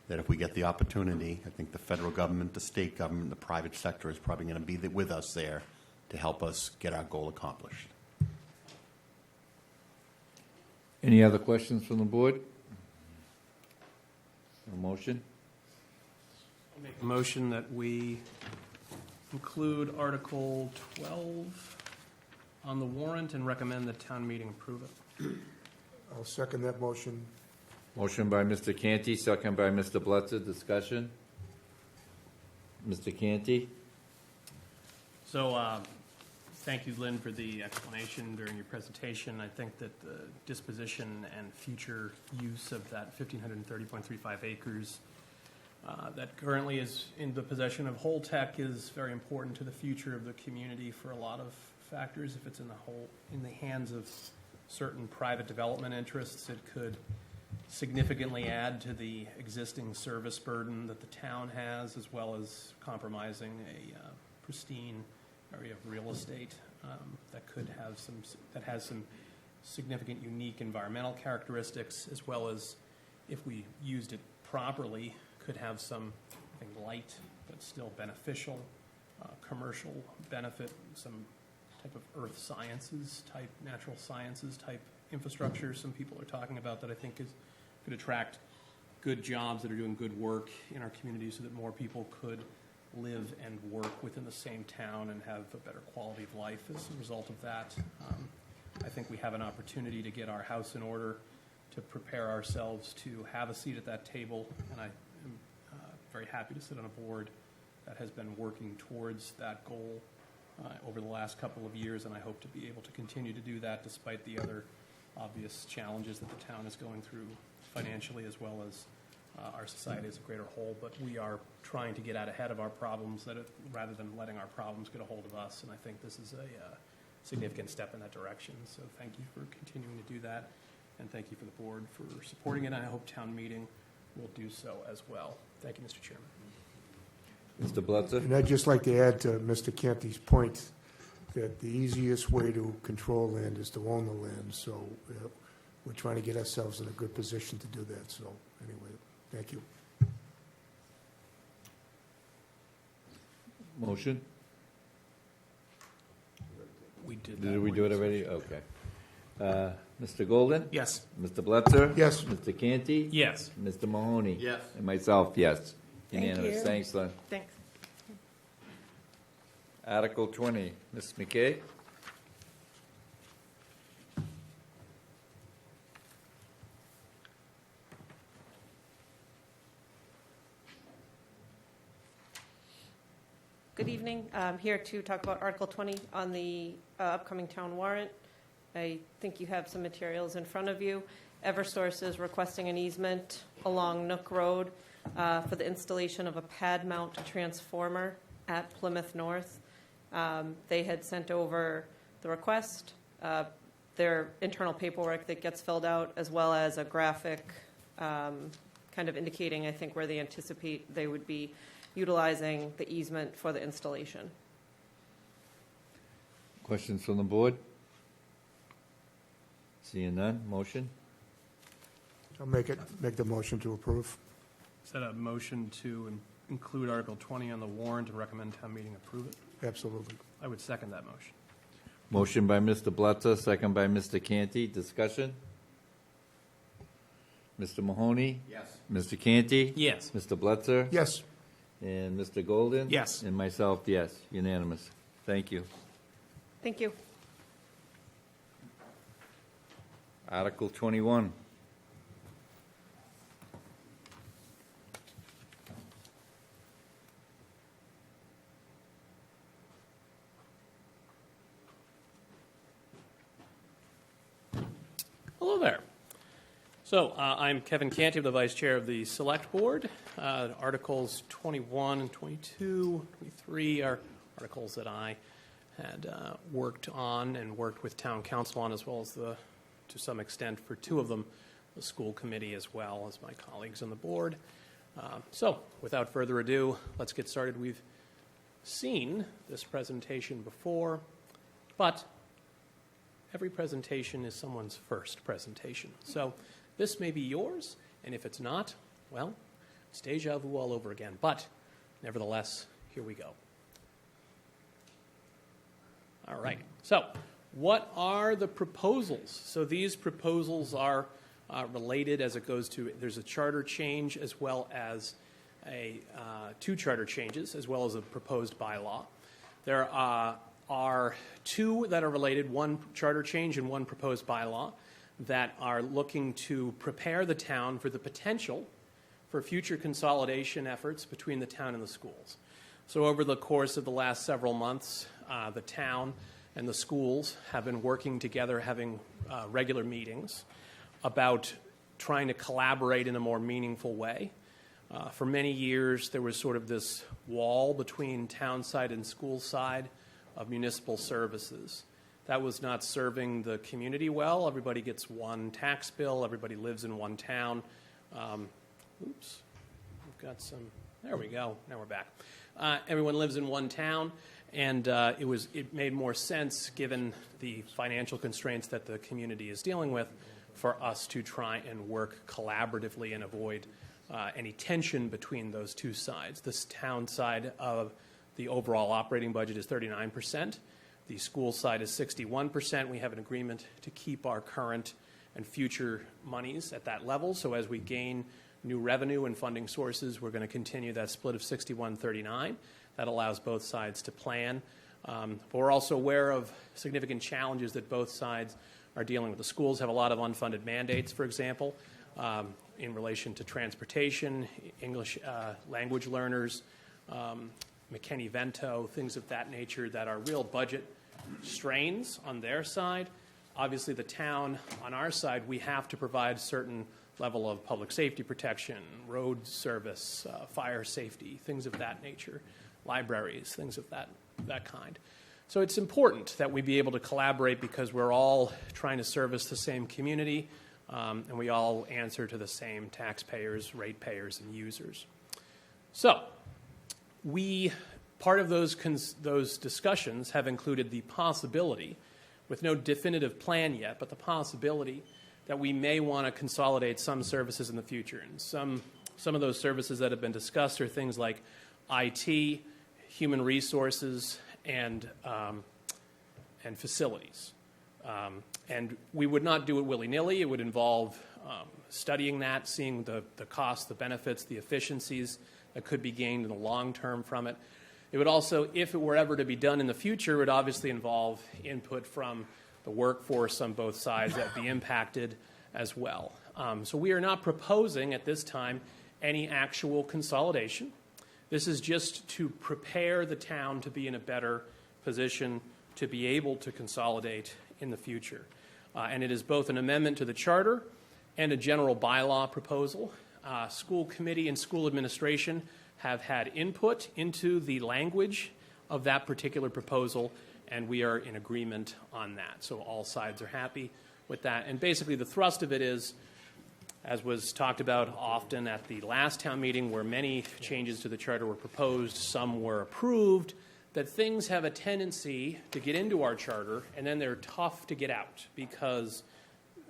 that if we get the opportunity, I think the federal government, the state government, the private sector is probably going to be with us there to help us get our goal accomplished. Any other questions from the board? A motion? I'll make a motion that we include Article 12 on the warrant and recommend the town meeting approve it. I'll second that motion. Motion by Mr. Canty, second by Mr. Bletcher. Discussion? Mr. Canty? So, thank you, Lynn, for the explanation during your presentation. I think that the disposition and future use of that 1,530.35 acres that currently is in the possession of Holtec is very important to the future of the community for a lot of factors. If it's in the hands of certain private development interests, it could significantly add to the existing service burden that the town has, as well as compromising a pristine area of real estate that has some significant unique environmental characteristics, as well as, if we used it properly, could have something light but still beneficial, commercial benefit, some type of earth sciences type, natural sciences type infrastructure some people are talking about that I think could attract good jobs that are doing good work in our community so that more people could live and work within the same town and have a better quality of life as a result of that. I think we have an opportunity to get our house in order, to prepare ourselves to have a seat at that table, and I am very happy to sit on a board that has been working towards that goal over the last couple of years, and I hope to be able to continue to do that despite the other obvious challenges that the town is going through financially, as well as our society as a greater whole. But we are trying to get out ahead of our problems rather than letting our problems get a hold of us, and I think this is a significant step in that direction. So thank you for continuing to do that, and thank you for the board for supporting it, and I hope town meeting will do so as well. Thank you, Mr. Chairman. Mr. Blutzer? And I'd just like to add to Mr. Canty's point that the easiest way to control land is to own the land. So we're trying to get ourselves in a good position to do that. So anyway, thank you. Motion? We did Did we do it already? Okay. Mr. Golden? Yes. Mr. Blutzer? Yes. Mr. Canty? Yes. Mr. Mahoney? Yes. And myself, yes. Thank Unanimous. you. Thanks, Len. Thanks. Article 20, Ms. McKay? Good evening. I'm here to talk about Article 20 on the upcoming town warrant. I think you have some materials in front of you. Eversource is requesting an easement along Nook Road for the installation of a pad mount transformer at Plymouth North. They had sent over the request, their internal paperwork that gets filled out, as well as a graphic kind of indicating, I think, where they anticipate they would be utilizing the easement for the installation. Questions from the board? Seeing none, motion? I'll make the motion to approve. Is that a motion to include Article 20 on the warrant and recommend town meeting approve it? Absolutely. I would second that motion. Motion by Mr. Blutzer, second by Mr. Canty. Discussion? Mr. Mahoney? Yes. Mr. Canty? Yes. Mr. Blutzer? Yes. And Mr. Golden? Yes. And myself, yes. Unanimous. Thank you. Thank you. Article 21. Hello there. So I'm Kevin Canty, the Vice Chair of the Select Board. Articles 21 and 22, 23 are articles that I had worked on and worked with Town Council on, as well as to some extent for two of them, the school committee as well as my colleagues on the board. So without further ado, let's get started. We've seen this presentation before, but every presentation is someone's first presentation. So this may be yours, and if it's not, well, it's deja vu all over again. But nevertheless, here we go. All right. So what are the proposals? So these proposals are related as it goes to, there's a charter change as well as two charter changes, as well as a proposed bylaw. There are two that are related, one charter change and one proposed bylaw, that are looking to prepare the town for the potential for future consolidation efforts between the town and the schools. So over the course of the last several months, the town and the schools have been working together, having regular meetings about trying to collaborate in a more meaningful way. For many years, there was sort of this wall between town side and school side of municipal services. That was not serving the community well. Everybody gets one tax bill. Everybody lives in one town. Oops, we've got some, there we go. Now we're back. Everyone lives in one town, and it made more sense, given the financial constraints that the community is dealing with, for us to try and work collaboratively and avoid any tension between those two sides. This town side of the overall operating budget is 39%. The school side is 61%. We have an agreement to keep our current and future monies at that level. So as we gain new revenue and funding sources, we're going to continue that split of 61-39. That allows both sides to plan. But we're also aware of significant challenges that both sides are dealing with. The schools have a lot of unfunded mandates, for example, in relation to transportation, English language learners, McKinney-Vento, things of that nature that are real budget strains on their side. Obviously, the town, on our side, we have to provide certain level of public safety protection, road service, fire safety, things of that nature, libraries, things of that kind. So it's important that we be able to collaborate because we're all trying to service the same community, and we all answer to the same taxpayers, ratepayers, and users. So part of those discussions have included the possibility, with no definitive plan yet, but the possibility that we may want to consolidate some services in the future. And some of those services that have been discussed are things like IT, human resources, and facilities. And we would not do it willy-nilly. It would involve studying that, seeing the costs, the benefits, the efficiencies that could be gained in the long term from it. It would also, if it were ever to be done in the future, it would obviously involve input from the workforce on both sides that would be impacted as well. So we are not proposing at this time any actual consolidation. This is just to prepare the town to be in a better position to be able to consolidate in the future. And it is both an amendment to the charter and a general bylaw proposal. School committee and school administration have had input into the language of that particular proposal, and we are in agreement on that. So all sides are happy with that. And basically the thrust of it is, as was talked about often at the last town meeting where many changes to the charter were proposed, some were approved, that things have a tendency to get into our charter and then they're tough to get out because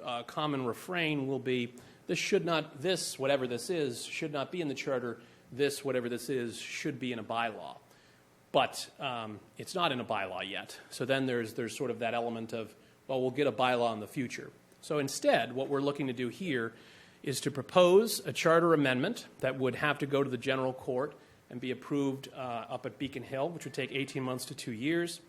a common refrain will be, whatever this is, should not be in the charter. This, whatever this is, should be in a bylaw. But it's not in a bylaw yet. So then there's sort of that element of, well, we'll get a bylaw in the future. So instead, what we're looking to do here is to propose a charter amendment that would have to go to the general court and be approved up at Beacon Hill, which would take 18 months to 2 years.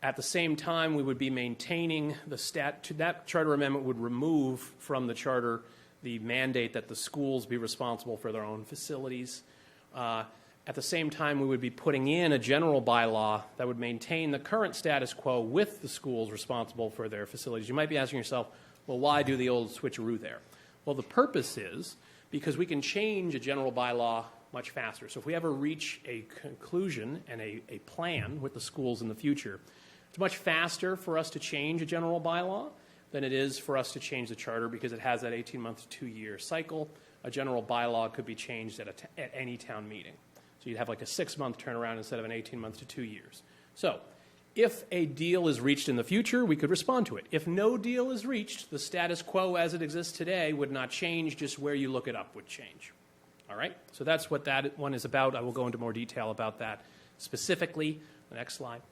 At the same time, we would be maintaining that charter amendment would remove from the charter the mandate that the schools be responsible for their own facilities. At the same time, we would be putting in a general bylaw that would maintain the current status quo with the schools responsible for their facilities. You might be asking yourself, well, why do the old switcheroo there? Well, the purpose is because we can change a general bylaw much faster. So if we ever reach a conclusion and a plan with the schools in the future, it's much faster for us to change a general bylaw than it is for us to change the charter because it has that 18-month to 2-year cycle. A general bylaw could be changed at any town meeting. So you'd have like a 6-month turnaround instead of an 18-month to 2 years. So if a deal is reached in the future, we could respond to it. If no deal is reached, the status quo as it exists today would not change, just where you look it up would change. All right? So that's what that one is about. I will go into more detail about that specifically. The next slide.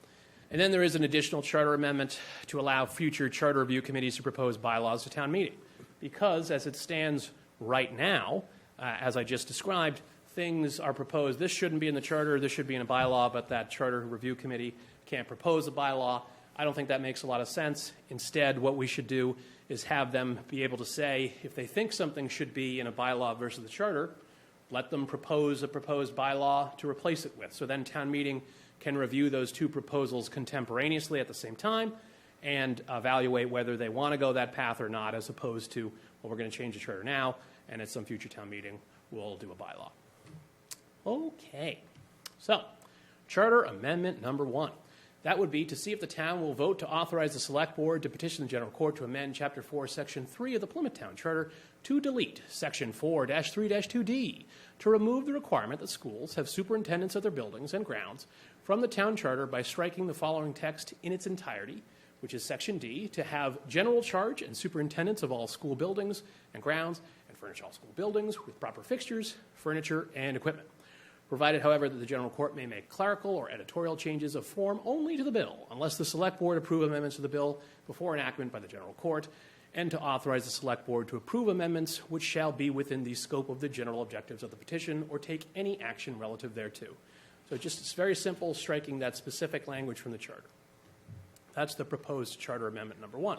And then there is an additional charter amendment to allow future charter review committees to propose bylaws to town meeting. Because as it stands right now, as I just described, things are proposed. This shouldn't be in the charter, this should be in a bylaw, but that charter review committee can't propose a bylaw. I don't think that makes a lot of sense. Instead, what we should do is have them be able to say, if they think something should be in a bylaw versus the charter, let them propose a proposed bylaw to replace it with. So then town meeting can review those two proposals contemporaneously at the same time and evaluate whether they want to go that path or not, as opposed to, well, we're going to change the charter now, and at some future town meeting, we'll do a bylaw. Okay. So, charter amendment number 1. That would be to see if the town will vote to authorize the select board to petition the general court to amend Chapter 4, Section 3 of the Plymouth Town Charter to delete Section 4-3-2D to remove the requirement that schools have superintendents of their buildings and grounds from the town charter by striking the following text in its entirety, which is Section D, to have general charge and superintendents of all school buildings and grounds and furnish all school buildings with proper fixtures, furniture, and equipment. Provided, however, that the general court may make clerical or editorial changes of form only to the bill, unless the select board approve amendments to the bill before enactment by the general court, and to authorize the select board to approve amendments which shall be within the scope of the general objectives of the petition or take any action relative thereto. So it's very simple, striking that specific language from the charter. That's the proposed charter amendment number 1.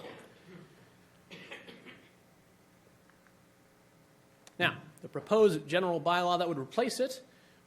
Now, the proposed general bylaw that would replace it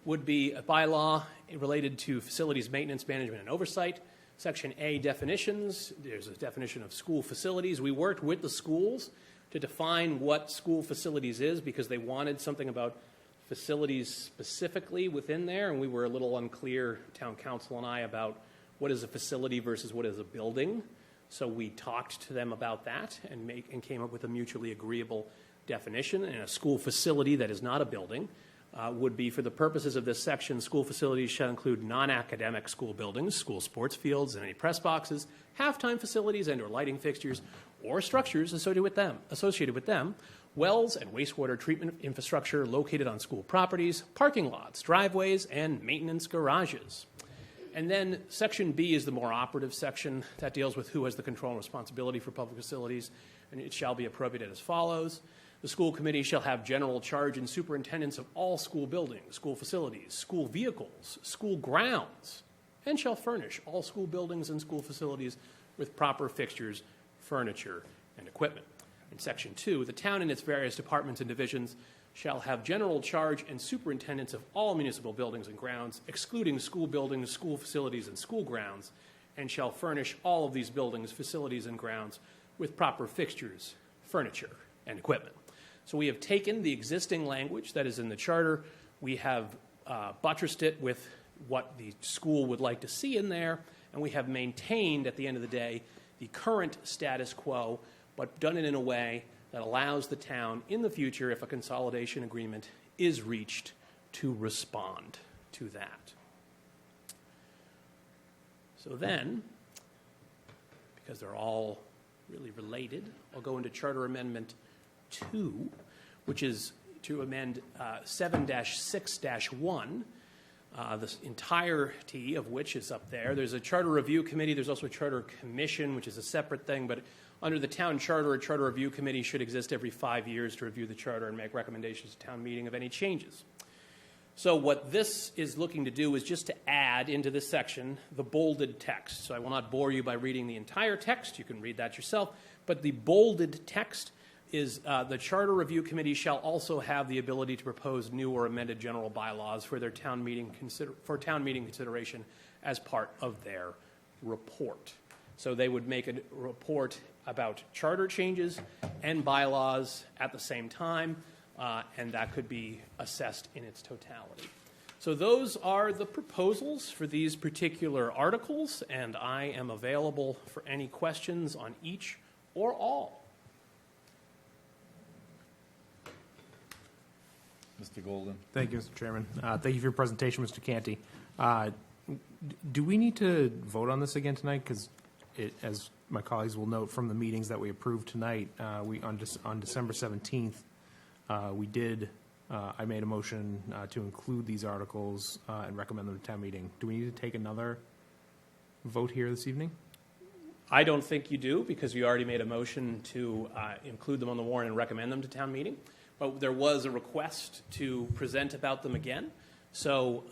would be a bylaw related to facilities maintenance, management, and oversight. Section A, definitions. There's a definition of school facilities. We worked with the schools to define what school facilities is because they wanted something about facilities specifically within there, and we were a little unclear, town council and I, about what is a facility versus what is a building. So we talked to them about that and came up with a mutually agreeable definition. And a school facility that is not a building would be, for the purposes of this section, school facilities shall include non-academic school buildings, school sports fields, and any press boxes, halftime facilities and/or lighting fixtures, or structures associated with them, wells and wastewater treatment infrastructure located on school properties, parking lots, driveways, and maintenance garages. And then Section B is the more operative section that deals with who has the control and responsibility for public facilities, and it shall be appropriated as follows. The school committee shall have general charge and superintendence of all school buildings, school facilities, school vehicles, school grounds, and shall furnish all school buildings and school facilities with proper fixtures, furniture, and equipment. In Section 2, the town and its various departments and divisions shall have general charge and superintendence of all municipal buildings and grounds, excluding school buildings, school facilities, and school grounds, and shall furnish all of these buildings, facilities, and grounds with proper fixtures, furniture, and equipment. So we have taken the existing language that is in the charter, we have buttressed it with what the school would like to see in there, and we have maintained, at the end of the day, the current status quo, but done it in a way that allows the town in the future, if a consolidation agreement is reached, to respond to that. So then, because they're all really related, I'll go into Charter Amendment 2, which is to amend 7-6-1, the entirety of which is up there. There's a Charter Review Committee. There's also a Charter Commission, which is a separate thing, but under the town charter, a Charter Review Committee should exist every 5 years to review the charter and make recommendations to town meeting of any changes. So what this is looking to do is just to add into this section the bolded text. So I will not bore you by reading the entire text. You can read that yourself. But the bolded text is the Charter Review Committee shall also have the ability to propose new or amended general bylaws for their town meeting consideration as part of their report. So they would make a report about charter changes and bylaws at the same time, and that could be assessed in its totality. So those are the proposals for these particular articles, and I am available for any questions on each or all. Mr. Golden. Thank you, Mr. Chairman. Thank you for your presentation, Mr. Canty. Do we need to vote on this again tonight? Because as my colleagues will note from the meetings that we approved tonight, on December 17th, I made a motion to include these articles and recommend them to town meeting. Do we need to take another vote here this evening? I don't think you do, because you already made a motion to include them on the warrant and recommend them to town meeting. But there was a request to present about them again. So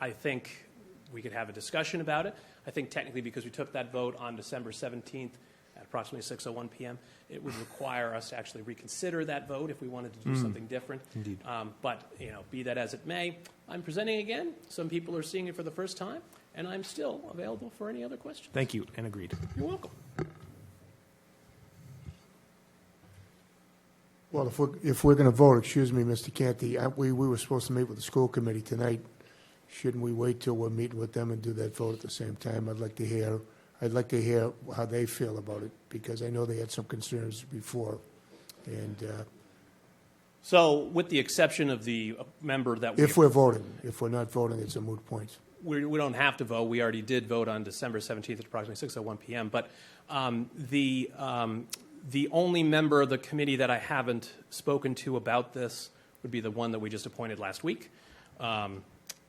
I think we could have a discussion about it. I think technically, because we took that vote on December 17th at approximately 6:01 p.m., it would require us to actually reconsider that vote if we wanted to do something different. Indeed. But, be that as it may, I'm presenting again. Some people are seeing it for the first time, and I'm still available for any other questions. Thank you, and agreed. You're welcome. Well, if we're going to vote, excuse me, Mr. Canty, we were supposed to meet with the school committee tonight. Shouldn't we wait till we're meeting with them and do that vote at the same time? I'd like to hear how they feel about it, because I know they had some concerns before. And So, with the exception of the member that if we're voting, if we're not voting, it's a moot point. We don't have to vote. We already did vote on December 17th at approximately 6:01 p.m. But the only member of the committee that I haven't spoken to about this would be the one that we just appointed last week.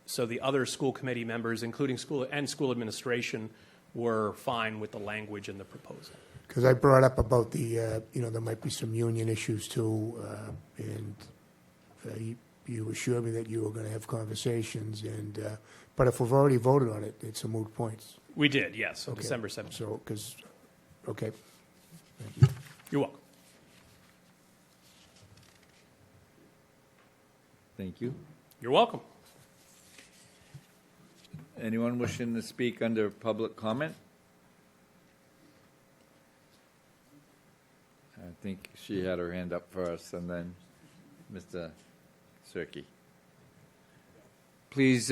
So the other school committee members, including school administration, were fine with the language in the proposal. Because I brought up about the, there might be some union issues too, and you assured me that you were going to have conversations, and but if we've already voted on it, it's a moot point. We did, yes, on Okay. December 17th. So, okay. Thank you. You're welcome. Thank you. You're welcome. Anyone wishing to speak under public comment? I think she had her hand up first, and then Mr. Cirque. Please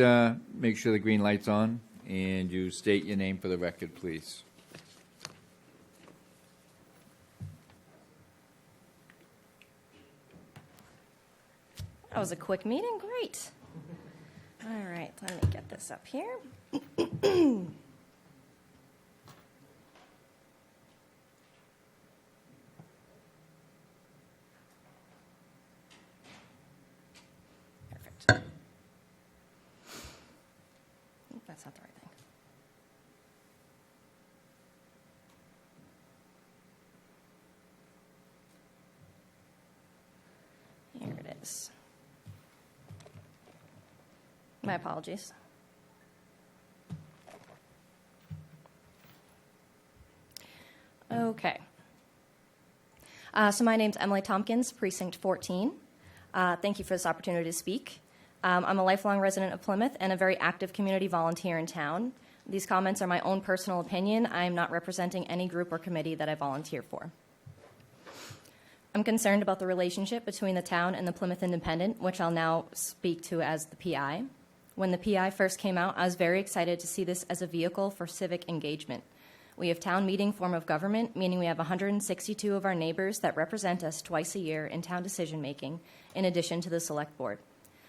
make sure the green light's on, and you state your name for the record, please. That was a quick meeting. Great. All right, let me get this up here. Perfect. That's not the right thing. Here it is. My apologies. Okay. So my name's Emily Tompkins, Precinct 14. Thank you for this opportunity to speak. I'm a lifelong resident of Plymouth and a very active community volunteer in town. These comments are my own personal opinion. I am not representing any group or committee that I volunteer for. I'm concerned about the relationship between the town and the Plymouth Independent, which I'll now speak to as the PI. When the PI first came out, I was very excited to see this as a vehicle for civic engagement. We have town meeting form of government, meaning we have 162 of our neighbors that represent us twice a year in town decision-making, in addition to the select board.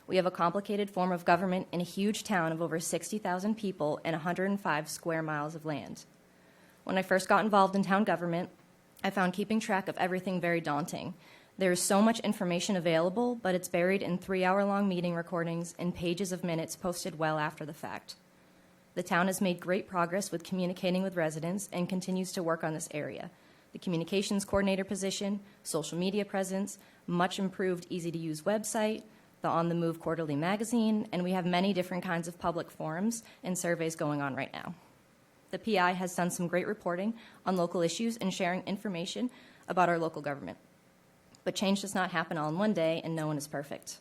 We have a complicated form of government in a huge town of over 60,000 people and 105 square miles of land. When I first got involved in town government, I found keeping track of everything very daunting. There is so much information available, but it's buried in 3-hour-long meeting recordings and pages of minutes posted well after the fact. The town has made great progress with communicating with residents and continues to work on this area. The communications coordinator position, social media presence, much improved easy-to-use website, the On the Move quarterly magazine, and we have many different kinds of public forums and surveys going on right now. The PI has done some great reporting on local issues and sharing information about our local government. But change does not happen all in one day, and no one is perfect.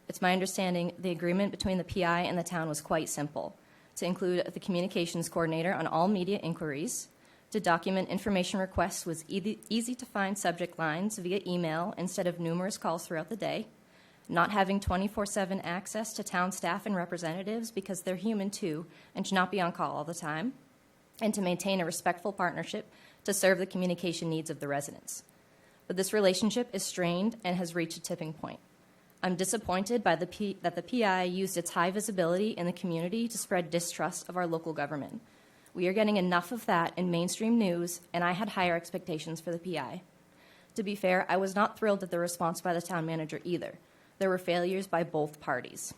It's my understanding the agreement between the PI and the town was quite simple: to include the communications coordinator on all media inquiries, to document information requests with easy-to-find subject lines via email instead of numerous calls throughout the day, not having 24/7 access to town staff and representatives because they're human too and should not be on call all the time, and to maintain a respectful partnership to serve the communication needs of the residents. But this relationship is strained and has reached a tipping point. I'm disappointed by that the PI used its high visibility in the community to spread distrust of our local government. We are getting enough of that in mainstream news, and I had higher expectations for the PI. To be fair, I was not thrilled at the response by the town manager either. There were failures by both parties.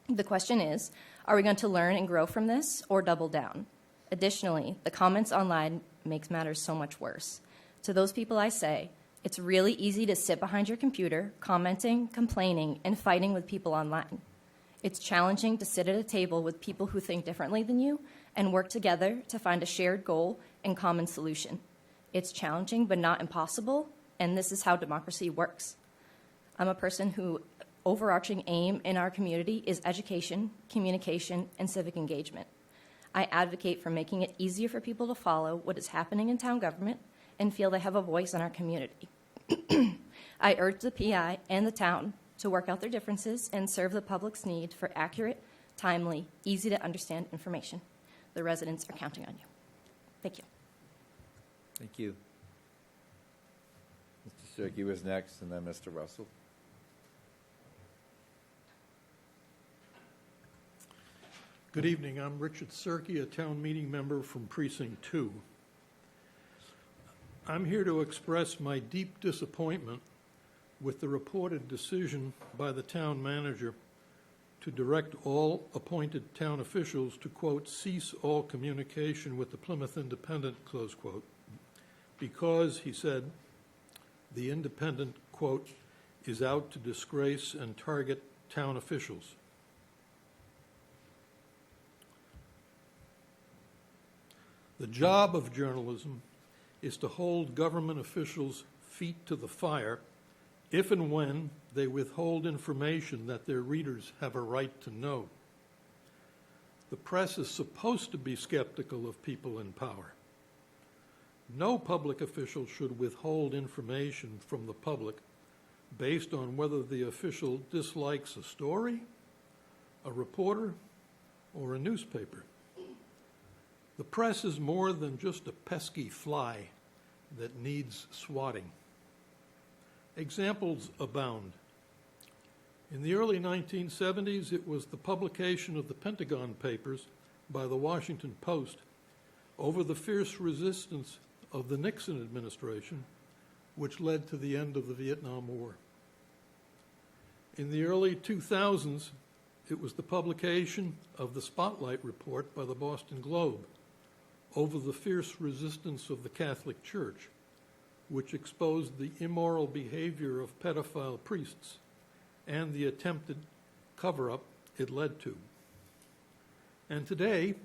The question is, are we going to learn and grow from this or double down? Additionally, the comments online makes matters so much worse. To those people I say, it's really easy to sit behind your computer, commenting, complaining, and fighting with people online. It's challenging to sit at a table with people who think differently than you and work together to find a shared goal and common solution. It's challenging but not impossible, and this is how democracy works. I'm a person whose overarching aim in our community is education, communication, and civic engagement. I advocate for making it easier for people to follow what is happening in town government and feel they have a voice in our community. I urge the PI and the town to work out their differences and serve the public's need for accurate, timely, easy-to-understand information. The residents are counting on you. Thank you. Thank you. Mr. Cirque was next, and then Mr. Russell. Good evening. I'm Richard Cirque, a town meeting member from Precinct 2. I'm here to express my deep disappointment with the reported decision by the town manager to direct all appointed town officials to, quote, cease all communication with the Plymouth Independent, close quote, because, he said, the Independent, quote, is out to disgrace and target town officials. The job of journalism is to hold government officials' feet to the fire if and when they withhold information that their readers have a right to know. The press is supposed to be skeptical of people in power. No public official should withhold information from the public based on whether the official dislikes a story, a reporter, or a newspaper. The press is more than just a pesky fly that needs swatting. Examples abound. In the early 1970s, it was the publication of the Pentagon Papers by the Washington Post over the fierce resistance of the Nixon administration, which led to the end of the Vietnam War. In the early 2000s, it was the publication of the Spotlight Report by the Boston Globe over the fierce resistance of the Catholic Church, which exposed the immoral behavior of pedophile priests and the attempted cover-up it led to. And today,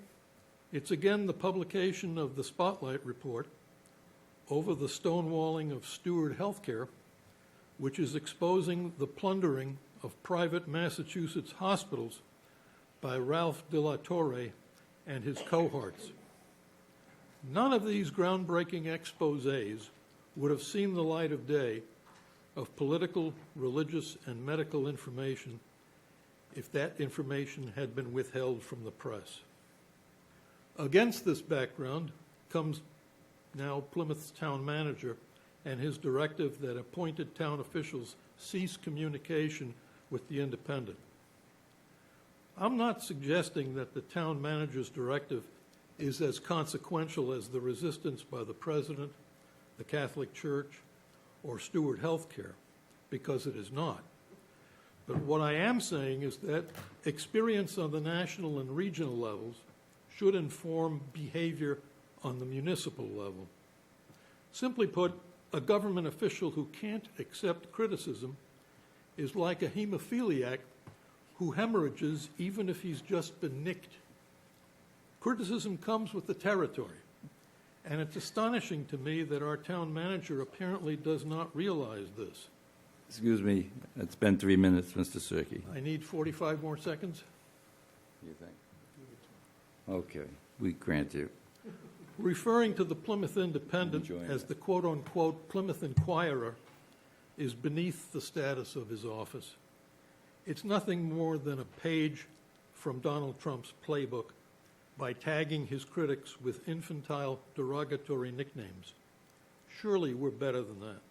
it's again the publication of the Spotlight Report over the stonewalling of Steward Healthcare, which is exposing the plundering of private Massachusetts hospitals by Ralph de la Torre and his cohorts. None of these groundbreaking exposés would have seen the light of day of political, religious, and medical information if that information had been withheld from the press. Against this background comes now Plymouth's town manager and his directive that appointed town officials cease communication with the Independent. I'm not suggesting that the town manager's directive is as consequential as the resistance by the president, the Catholic Church, or Steward Healthcare, because it is not. But what I am saying is that experience on the national and regional levels should inform behavior on the municipal level. Simply put, a government official who can't accept criticism is like a hemophiliac who hemorrhages even if he's just been nicked. Criticism comes with the territory, and it's astonishing to me that our town manager apparently does not realize this. Excuse me, it's been 3 minutes, Mr. Cirque. I need 45 more seconds. You think? Okay, we grant you. Referring to the Plymouth Independent as the quote-unquote Plymouth Inquirer is beneath the status of his office. It's nothing more than a page from Donald Trump's playbook by tagging his critics with infantile, derogatory nicknames. Surely we're better than that.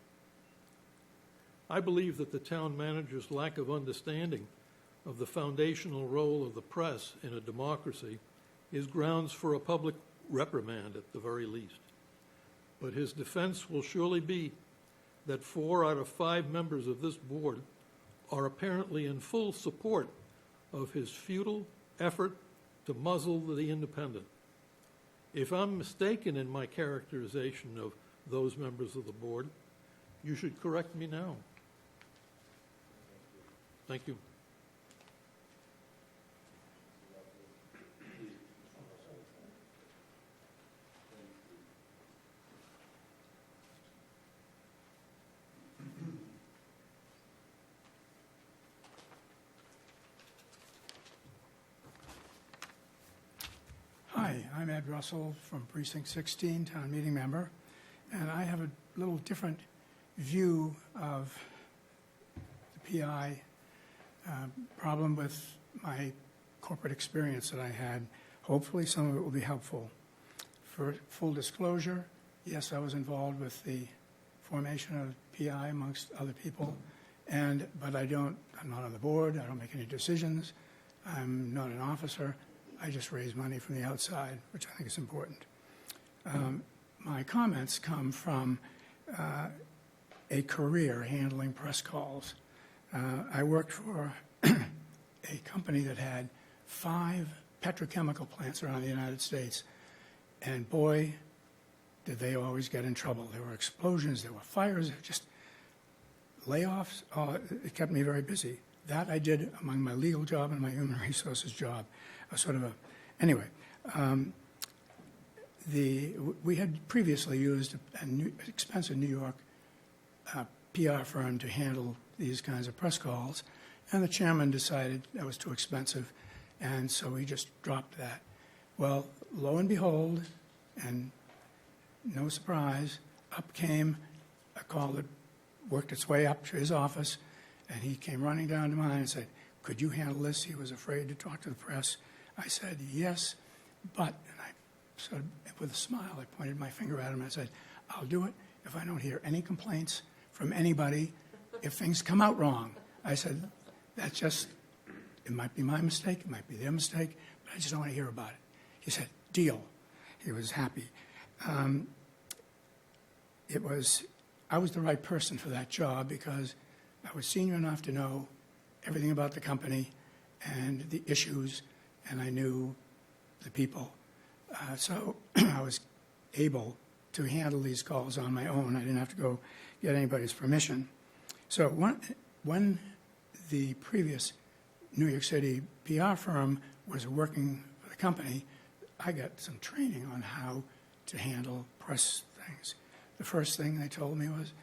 I believe that the town manager's lack of understanding of the foundational role of the press in a democracy is grounds for a public reprimand at the very least. But his defense will surely be that 4 out of 5 members of this board are apparently in full support of his futile effort to muzzle the Independent. If I'm mistaken in my characterization of those members of the board, you should correct me now. Thank you. Hi, I'm Ed Russell from Precinct 16, town meeting member, and I have a little different view of the PI problem with my corporate experience that I had. Hopefully some of it will be helpful. For full disclosure, yes, I was involved with the formation of PI amongst other people, but I'm not on the board, I don't make any decisions, I'm not an officer. I just raise money from the outside, which I think is important. My comments come from a career handling press calls. I worked for a company that had 5 petrochemical plants around the United States, and boy, did they always get in trouble. There were explosions, there were fires, there were just layoffs. It kept me very busy. That I did among my legal job and my human resources job. We had previously used an expensive New York PR firm to handle these kinds of press calls, and the chairman decided that was too expensive, and so we just dropped that. Well, lo and behold, and no surprise, up came a call that worked its way up to his office, and he came running down to mine and said, "Could you handle this?" He was afraid to talk to the press. I said, "Yes, but," and I sort of, with a smile, I pointed my finger at him and I said, "I'll do it if I don't hear any complaints from anybody if things come out wrong." I said, "That's just, it might be my mistake, it might be their mistake, but I just don't want to hear about it." He said, "Deal." He was happy. I was the right person for that job because I was senior enough to know everything about the company and the issues, and I knew the people. So I was able to handle these calls on my own. I didn't have to go get anybody's permission. So when the previous New York City PR firm was working for the company, I got some training on how to handle press things. The first thing they told me was,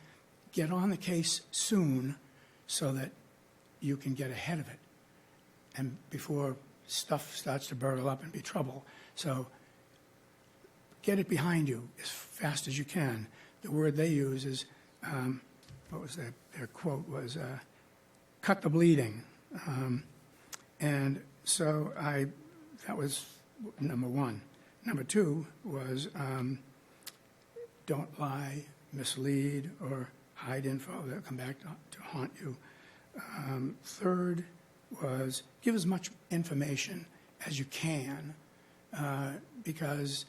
get on the case soon so that you can get ahead of it, and before stuff starts to burgle up and be trouble. So get it behind you as fast as you can. The word they use is, what was their quote was, cut the bleeding. And so that was number one. Number two was, don't lie, mislead, or hide info that'll come back to haunt you. Third was give as much information as you can, because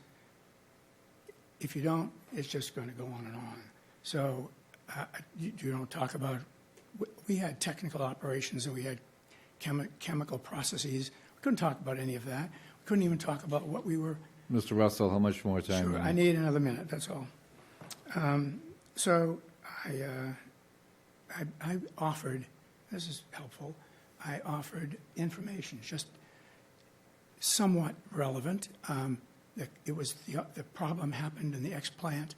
if you don't, it's just going to go on and on. So you don't talk about, we had technical operations and we had chemical processes. We couldn't talk about any of that. We couldn't even talk about what we were. Mr. Russell, how much more time? Sure, I need another minute, that's all. So I offered, this is helpful, I offered information, just somewhat relevant. It was the problem happened in the X plant.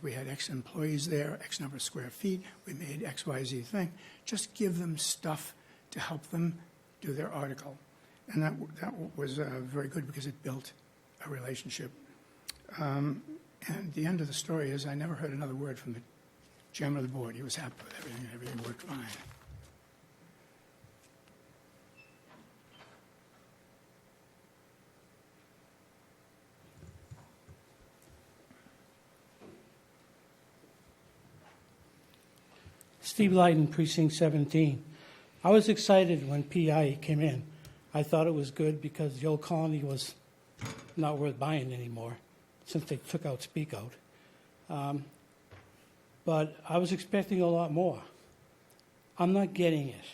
We had X employees there, X number of square feet. We made X, Y, Z thing. Just give them stuff to help them do their article. And that was very good because it built a relationship. And the end of the story is I never heard another word from the chairman of the board. He was happy with everything, and everything worked fine. Steve Lyden, Precinct 17. I was excited when PI came in. I thought it was good because the old colony was not worth buying anymore since they took out Speak Out. But I was expecting a lot more. I'm not getting it.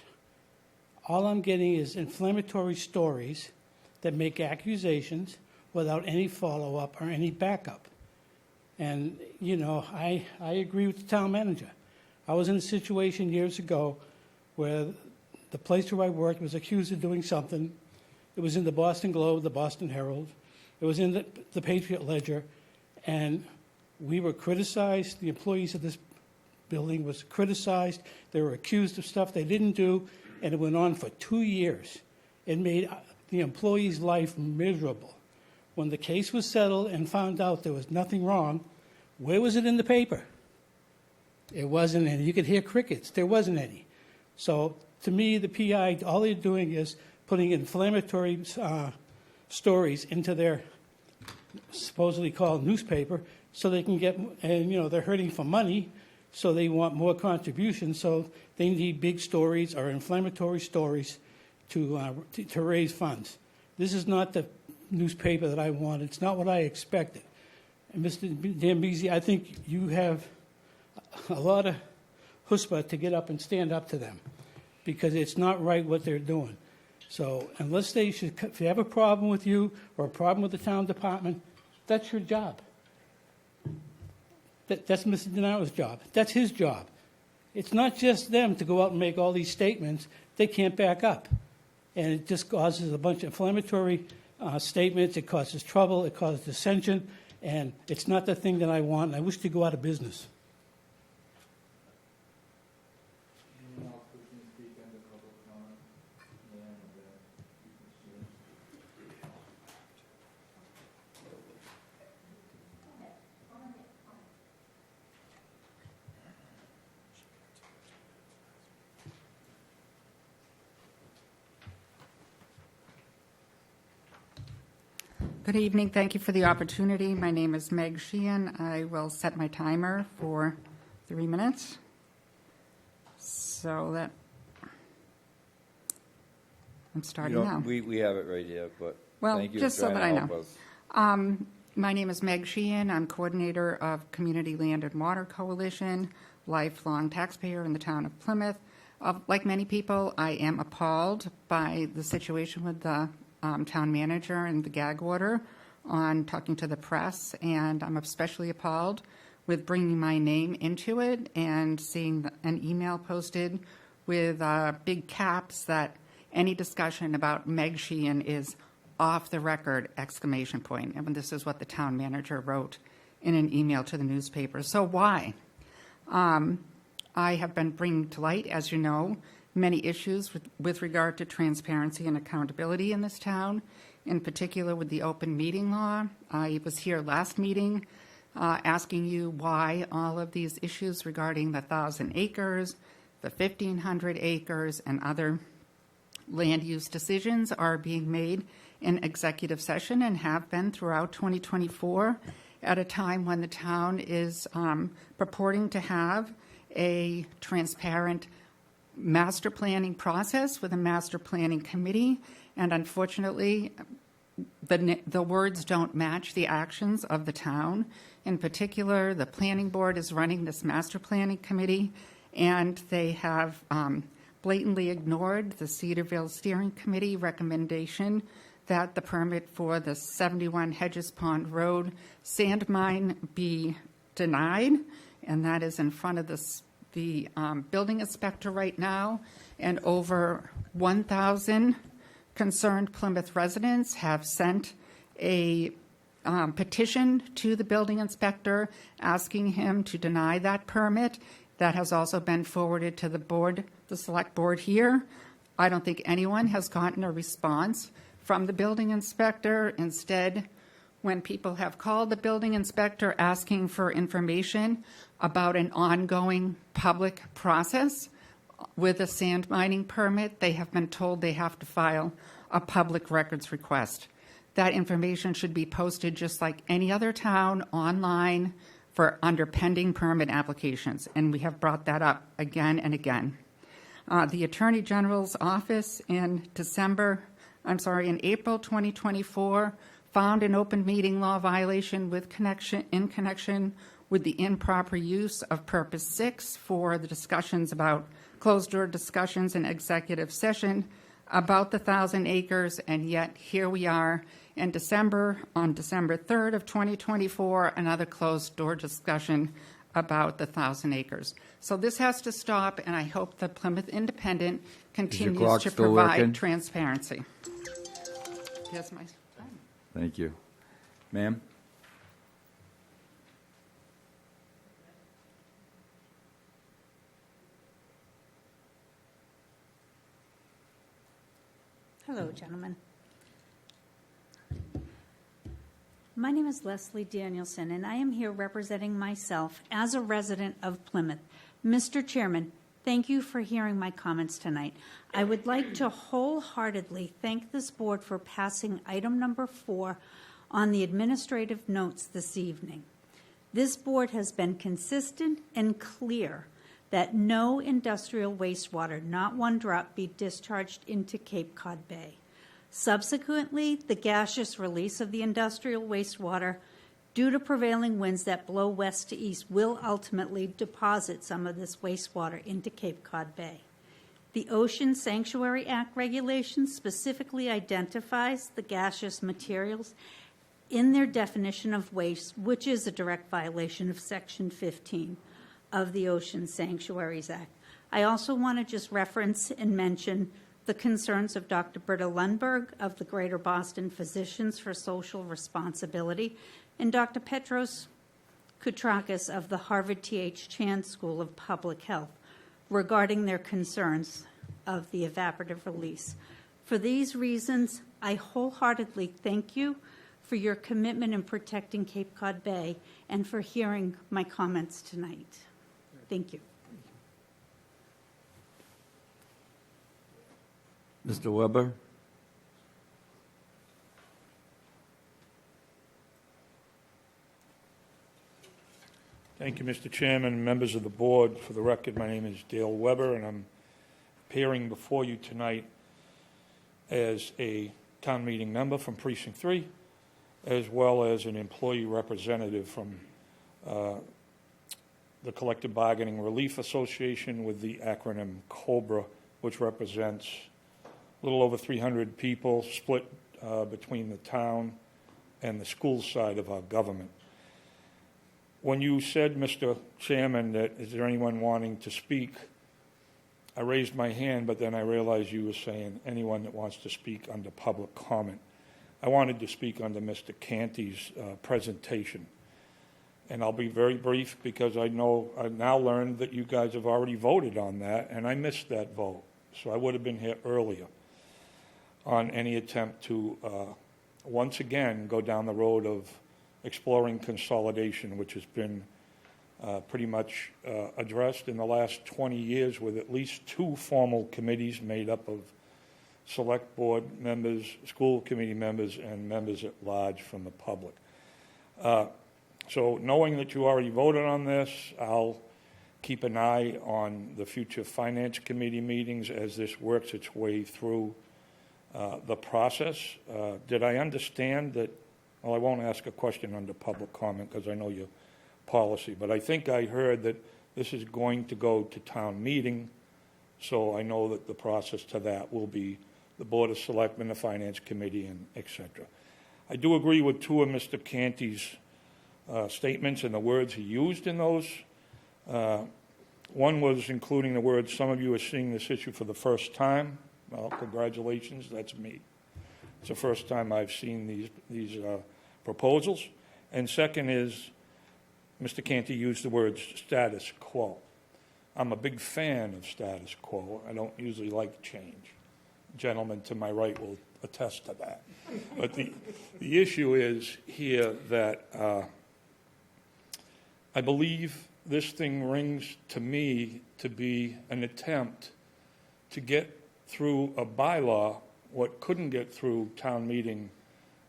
All I'm getting is inflammatory stories that make accusations without any follow-up or any backup. And, you know, I agree with the town manager. I was in a situation years ago where the place where I worked was accused of doing something. It was in the Boston Globe, the Boston Herald. It was in the Patriot Ledger. And we were criticized. The employees of this building was criticized. They were accused of stuff they didn't do, and it went on for 2 years. It made the employee's life miserable. When the case was settled and found out there was nothing wrong, where was it in the paper? It wasn't any. You could hear crickets. There wasn't any. So to me, the PI, all they're doing is putting inflammatory stories into their supposedly called newspaper so they can get, and you know, they're hurting for money, so they want more contributions, so they need big stories or inflammatory stories to raise funds. This is not the newspaper that I want. It's not what I expected. And Mr. Dambisi, I think you have a lot of chutzpah to get up and stand up to them because it's not right what they're doing. So unless if they have a problem with you or a problem with the town department, that's your job. That's Mr. DiNardo's job. That's his job. It's not just them to go out and make all these statements they can't back up. And it just causes a bunch of inflammatory statements. It causes trouble. It causes dissension. And it's not the thing that I want. And I wish to go out of business. Good evening. Thank you for the opportunity. My name is Meg Sheehan. I will set my timer for 3 minutes. So that I'm starting now. We have it right here, but Well, thank you just for so trying that to I help know. us. My name is Meg Sheehan. I'm coordinator of Community Land and Water Coalition, lifelong taxpayer in the town of Plymouth. Like many people, I am appalled by the situation with the town manager and the gag order on talking to the press, and I'm especially appalled with bringing my name into it and seeing an email posted with big caps that any discussion about Meg Sheehan is off the record, ! And this is what the town manager wrote in an email to the newspaper. So why? I have been bringing to light, as you know, many issues with regard to transparency and accountability in this town, in particular with the open meeting law. I was here last meeting asking you why all of these issues regarding the 1,000 acres, the 1,500 acres, and other land use decisions are being made in executive session and have been throughout 2024 at a time when the town is purporting to have a transparent master planning process with a master planning committee, and unfortunately the words don't match the actions of the town. In particular, the planning board is running this master planning committee, and they have blatantly ignored the Cedarville Steering Committee recommendation that the permit for the 71 Hedges Pond Road sand mine be denied, and that is in front of the building inspector right now, and over 1,000 concerned Plymouth residents have sent a petition to the building inspector asking him to deny that permit. That has also been forwarded to the board, the select board here. I don't think anyone has gotten a response from the building inspector. Instead, when people have called the building inspector asking for information about an ongoing public process with a sand mining permit, they have been told they have to file a public records request. That information should be posted just like any other town online for under pending permit applications, and we have brought that up again and again. The Attorney General's office in April 2024 found an open meeting law violation in connection with the improper use of Purpose 6 for the discussions about closed-door discussions in executive session about the 1,000 acres, and yet here we are in December, on December 3rd of 2024, another closed-door discussion about the 1,000 acres. So this has to stop, and I hope the Plymouth Independent continues to provide transparency. Here's my time. Thank you. Ma'am? Hello, gentlemen. My name is Leslie Danielson, and I am here representing myself as a resident of Plymouth. Mr. Chairman, thank you for hearing my comments tonight. I would like to wholeheartedly thank this board for passing item number 4 on the administrative notes this evening. This board has been consistent and clear that no industrial wastewater, not one drop, be discharged into Cape Cod Bay. Subsequently, the gaseous release of the industrial wastewater due to prevailing winds that blow west to east will ultimately deposit some of this wastewater into Cape Cod Bay. The Ocean Sanctuary Act regulation specifically identifies the gaseous materials in their definition of waste, which is a direct violation of Section 15 of the Ocean Sanctuaries Act. I also want to just reference and mention the concerns of Dr. Britta Lundberg of the Greater Boston Physicians for Social Responsibility and Dr. Petros Koutrakis of the Harvard T.H. Chan School of Public Health regarding their concerns of the evaporative release. For these reasons, I wholeheartedly thank you for your commitment in protecting Cape Cod Bay and for hearing my comments tonight. Thank you. Mr. Weber? Thank you, Mr. Chairman, members of the board. For the record, my name is Dale Weber, and I'm appearing before you tonight as a town meeting member from Precinct 3, as well as an employee representative from the Collective Bargaining Relief Association with the acronym COBRA, which represents a little over 300 people split between the town and the school side of our government. When you said, Mr. Chairman, that is there anyone wanting to speak, I raised my hand, but then I realized you were saying anyone that wants to speak under public comment. I wanted to speak under Mr. Canty's presentation. And I'll be very brief because I know I've now learned that you guys have already voted on that, and I missed that vote. So I would have been here earlier on any attempt to once again go down the road of exploring consolidation, which has been pretty much addressed in the last 20 years with at least 2 formal committees made up of select board members, school committee members, and members at large from the public. So knowing that you already voted on this, I'll keep an eye on the future finance committee meetings as this works its way through the process. Did I understand that? Well, I won't ask a question under public comment because I know your policy, but I think I heard that this is going to go to town meeting, so I know that the process to that will be the Board of Selectmen, the Finance Committee, and et cetera. I do agree with 2 of Mr. Canty's statements and the words he used in those. One was including the words, some of you are seeing this issue for the first time. Well, congratulations, that's me. It's the first time I've seen these proposals. And second is, Mr. Canty used the words status quo. I'm a big fan of status quo. I don't usually like change. Gentlemen to my right will attest to that. But the issue is here that I believe this thing rings to me to be an attempt to get through a bylaw what couldn't get through town meeting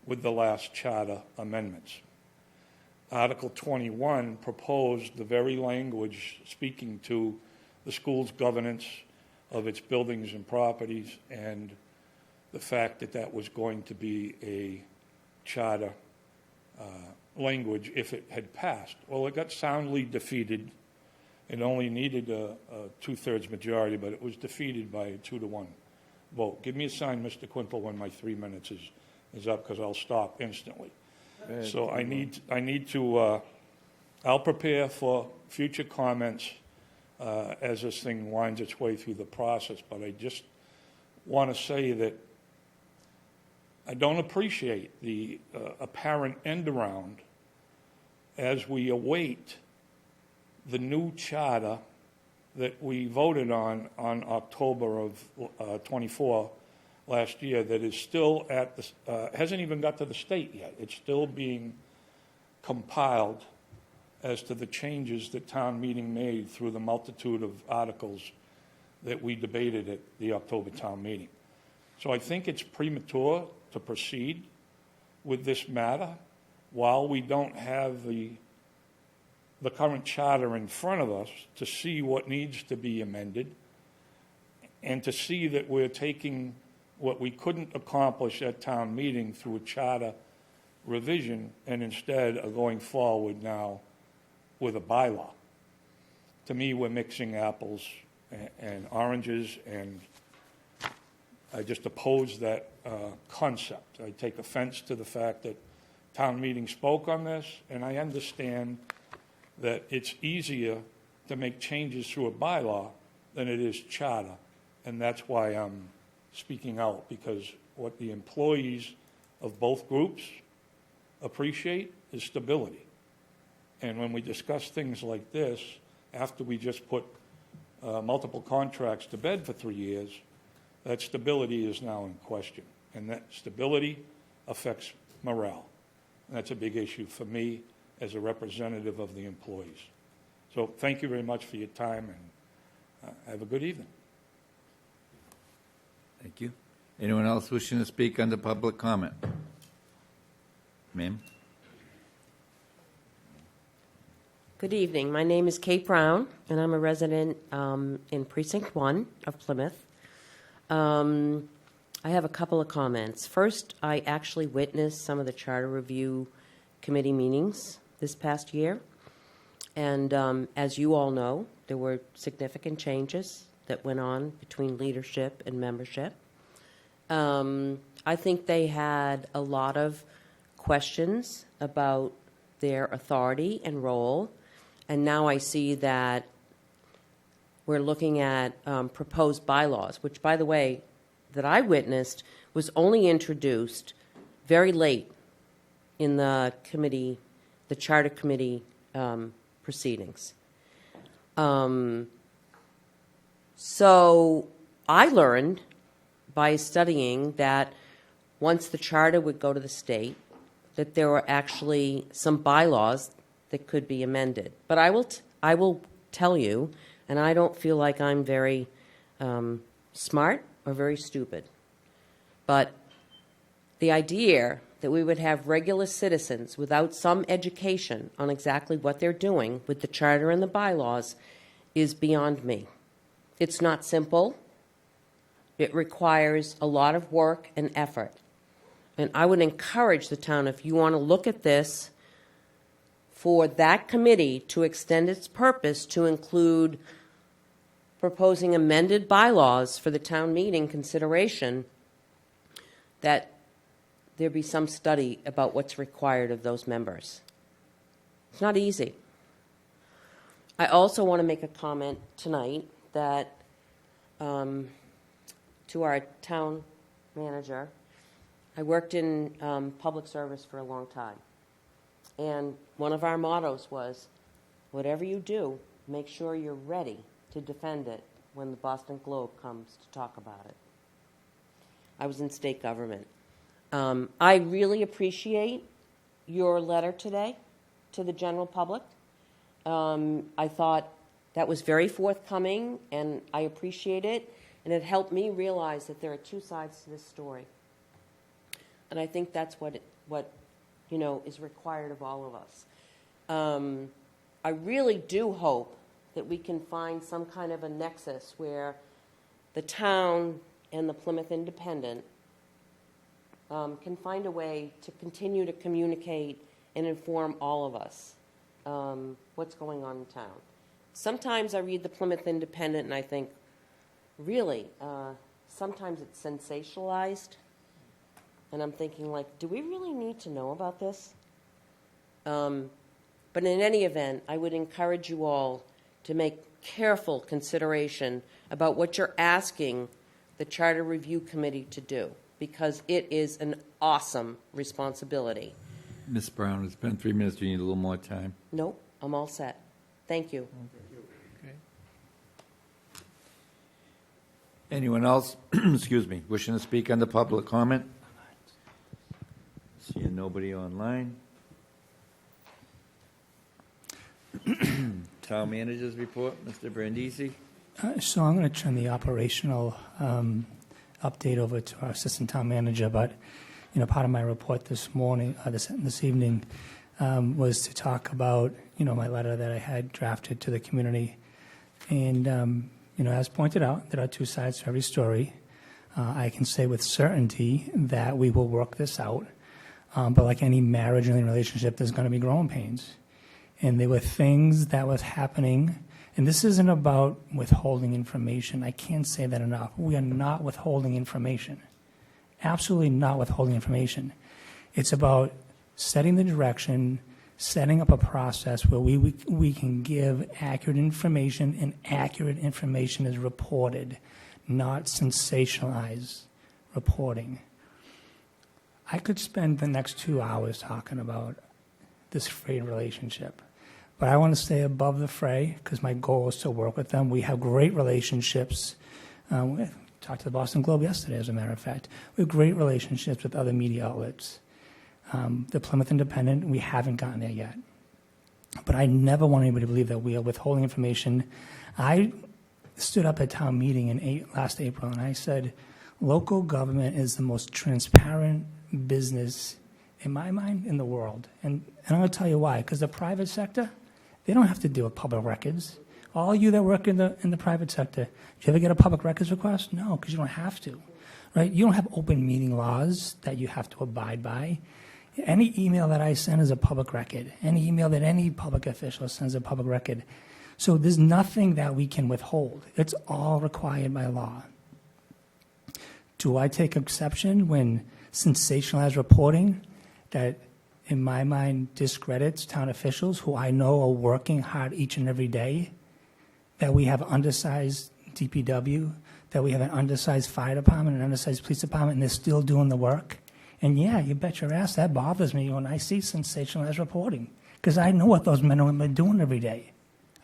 with the last charter amendments. Article 21 proposed the very language speaking to the school's governance of its buildings and properties and the fact that that was going to be a charter language if it had passed. Well, it got soundly defeated. It only needed a 2/3 majority, but it was defeated by a 2-to-1 vote. Give me a sign, Mr. Quintal, when my 3 minutes is up, because I'll stop instantly. So I need to, I'll prepare for future comments as this thing winds its way through the process, but I just want to say that I don't appreciate the apparent end around as we await the new charter that we voted on October of 24 last year that is still at the, hasn't even got to the state yet. It's still being compiled as to the changes that town meeting made through the multitude of articles that we debated at the October town meeting. So I think it's premature to proceed with this matter while we don't have the current charter in front of us to see what needs to be amended and to see that we're taking what we couldn't accomplish at town meeting through a charter revision and instead are going forward now with a bylaw. To me, we're mixing apples and oranges, and I just oppose that concept. I take offense to the fact that town meeting spoke on this, and I understand that it's easier to make changes through a bylaw than it is charter, and that's why I'm speaking out, because what the employees of both groups appreciate is stability. And when we discuss things like this, after we just put multiple contracts to bed for 3 years, that stability is now in question. And that stability affects morale. And that's a big issue for me as a representative of the employees. So thank you very much for your time, and have a good evening. Thank you. Anyone else wishing to speak under public comment? Ma'am? Good evening. My name is Kate Brown, and I'm a resident in Precinct 1 of Plymouth. I have a couple of comments. First, I actually witnessed some of the Charter Review Committee meetings this past year. And as you all know, there were significant changes that went on between leadership and membership. I think they had a lot of questions about their authority and role. And now I see that we're looking at proposed bylaws, which, by the way, that I witnessed was only introduced very late in the committee, the Charter Committee proceedings. So I learned by studying that once the charter would go to the state, that there were actually some bylaws that could be amended. But I will tell you, and I don't feel like I'm very smart or very stupid, but the idea that we would have regular citizens without some education on exactly what they're doing with the charter and the bylaws is beyond me. It's not simple. It requires a lot of work and effort. And I would encourage the town, if you want to look at this, for that committee to extend its purpose to include proposing amended bylaws for the town meeting consideration, that there be some study about what's required of those members. It's not easy. I also want to make a comment tonight that to our town manager. I worked in public service for a long time. And one of our mottos was, whatever you do, make sure you're ready to defend it when the Boston Globe comes to talk about it. I was in state government. I really appreciate your letter today to the general public. I thought that was very forthcoming, and I appreciate it. And it helped me realize that there are two sides to this story. And I think that's what is required of all of us. I really do hope that we can find some kind of a nexus where the town and the Plymouth Independent can find a way to continue to communicate and inform all of us what's going on in town. Sometimes I read the Plymouth Independent and I think, really, sometimes it's sensationalized. And I'm thinking, like, do we really need to know about this? But in any event, I would encourage you all to make careful consideration about what you're asking the Charter Review Committee to do, because it is an awesome responsibility. Ms. Brown, it's been 3 minutes. Do you need a little more time? Nope, I'm all set. Thank you. Okay. Anyone else, excuse me, wishing to speak on the public comment? Seeing nobody online. Town Manager's report, Mr. Brandisi. So I'm going to turn the operational update over to our Assistant Town Manager, but part of my report this morning, this evening, was to talk about my letter that I had drafted to the community, and as pointed out, there are two sides to every story. I can say with certainty that we will work this out. But like any marriage and any relationship, there's going to be growing pains. And there were things that was happening, and this isn't about withholding information. I can't say that enough. We are not withholding information. Absolutely not withholding information. It's about setting the direction, setting up a process where we can give accurate information, and accurate information is reported, not sensationalized reporting. I could spend the next 2 hours talking about this frayed relationship, but I want to stay above the fray because my goal is to work with them. We have great relationships. We talked to the Boston Globe yesterday, as a matter of fact. We have great relationships with other media outlets. The Plymouth Independent, we haven't gotten there yet. But I never want anybody to believe that we are withholding information. I stood up at town meeting in last April, and I said, local government is the most transparent business, in my mind, in the world. And I'm going to tell you why. Because the private sector, They don't have to deal with public records. All you that work in the private sector, do you ever get a public records request? No, because you don't have to, right? You don't have open meeting laws that you have to abide by. Any email that I send is a public record. Any email that any public official sends is a public record. So there's nothing that we can withhold. It's all required by law. Do I take exception when sensationalized reporting that, in my mind, discredits town officials who I know are working hard each and every day, that we have undersized DPW, that we have an undersized fire department, an undersized police department, and they're still doing the work? And yeah, you bet your ass that bothers me when I see sensationalized reporting, because I know what those men and women are doing every day.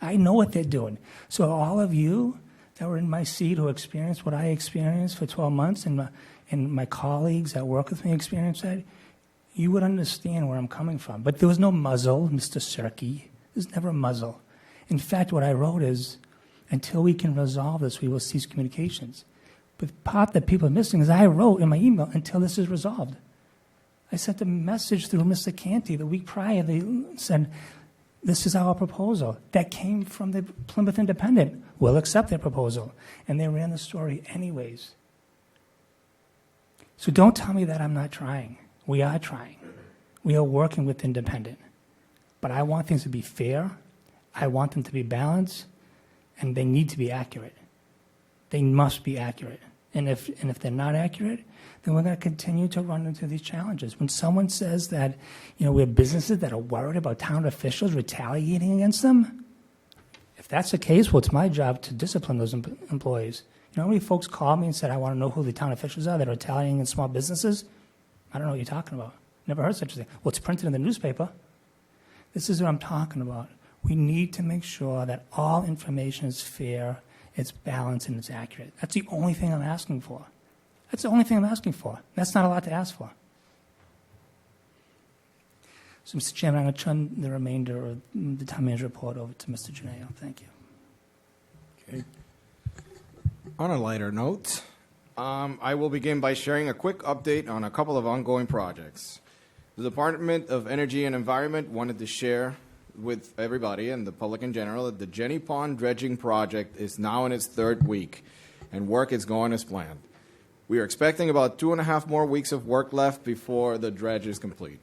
I know what they're doing. So all of you that were in my seat who experienced what I experienced for 12 months, and my colleagues that work with me experienced that, you would understand where I'm coming from. But there was no muzzle, Mr. Serkey. There's never a muzzle. In fact, what I wrote is, until we can resolve this, we will cease communications. But the part that people are missing is I wrote in my email, until this is resolved. I sent a message through Mr. Canty the week prior. They said, this is our proposal. That came from the Plymouth Independent. We'll accept their proposal. And they ran the story anyways. So don't tell me that I'm not trying. We are trying. We are working with Independent. But I want things to be fair. I want them to be balanced. And they need to be accurate. They must be accurate. And if they're not accurate, then we're going to continue to run into these challenges. When someone says that, we have businesses that are worried about town officials retaliating against them, if that's the case, well, it's my job to discipline those employees. You know how many folks called me and said, I want to know who the town officials are that are retaliating against small businesses? I don't know what you're talking about. Never heard such a thing. Well, it's printed in the newspaper. This is what I'm talking about. We need to make sure that all information is fair, it's balanced, and it's accurate. That's the only thing I'm asking for. That's the only thing I'm asking for. That's not a lot to ask for. So, Mr. Chairman, I'm going to turn the remainder of the town manager report over to Mr. Gennaio. Thank you. Okay. On a lighter note, I will begin by sharing a quick update on a couple of ongoing projects. The Department of Energy and Environment wanted to share with everybody and the public in general that the Jenny Pond dredging project is now in its third week, and work is going as planned. We are expecting about 2.5 more weeks of work left before the dredge is complete.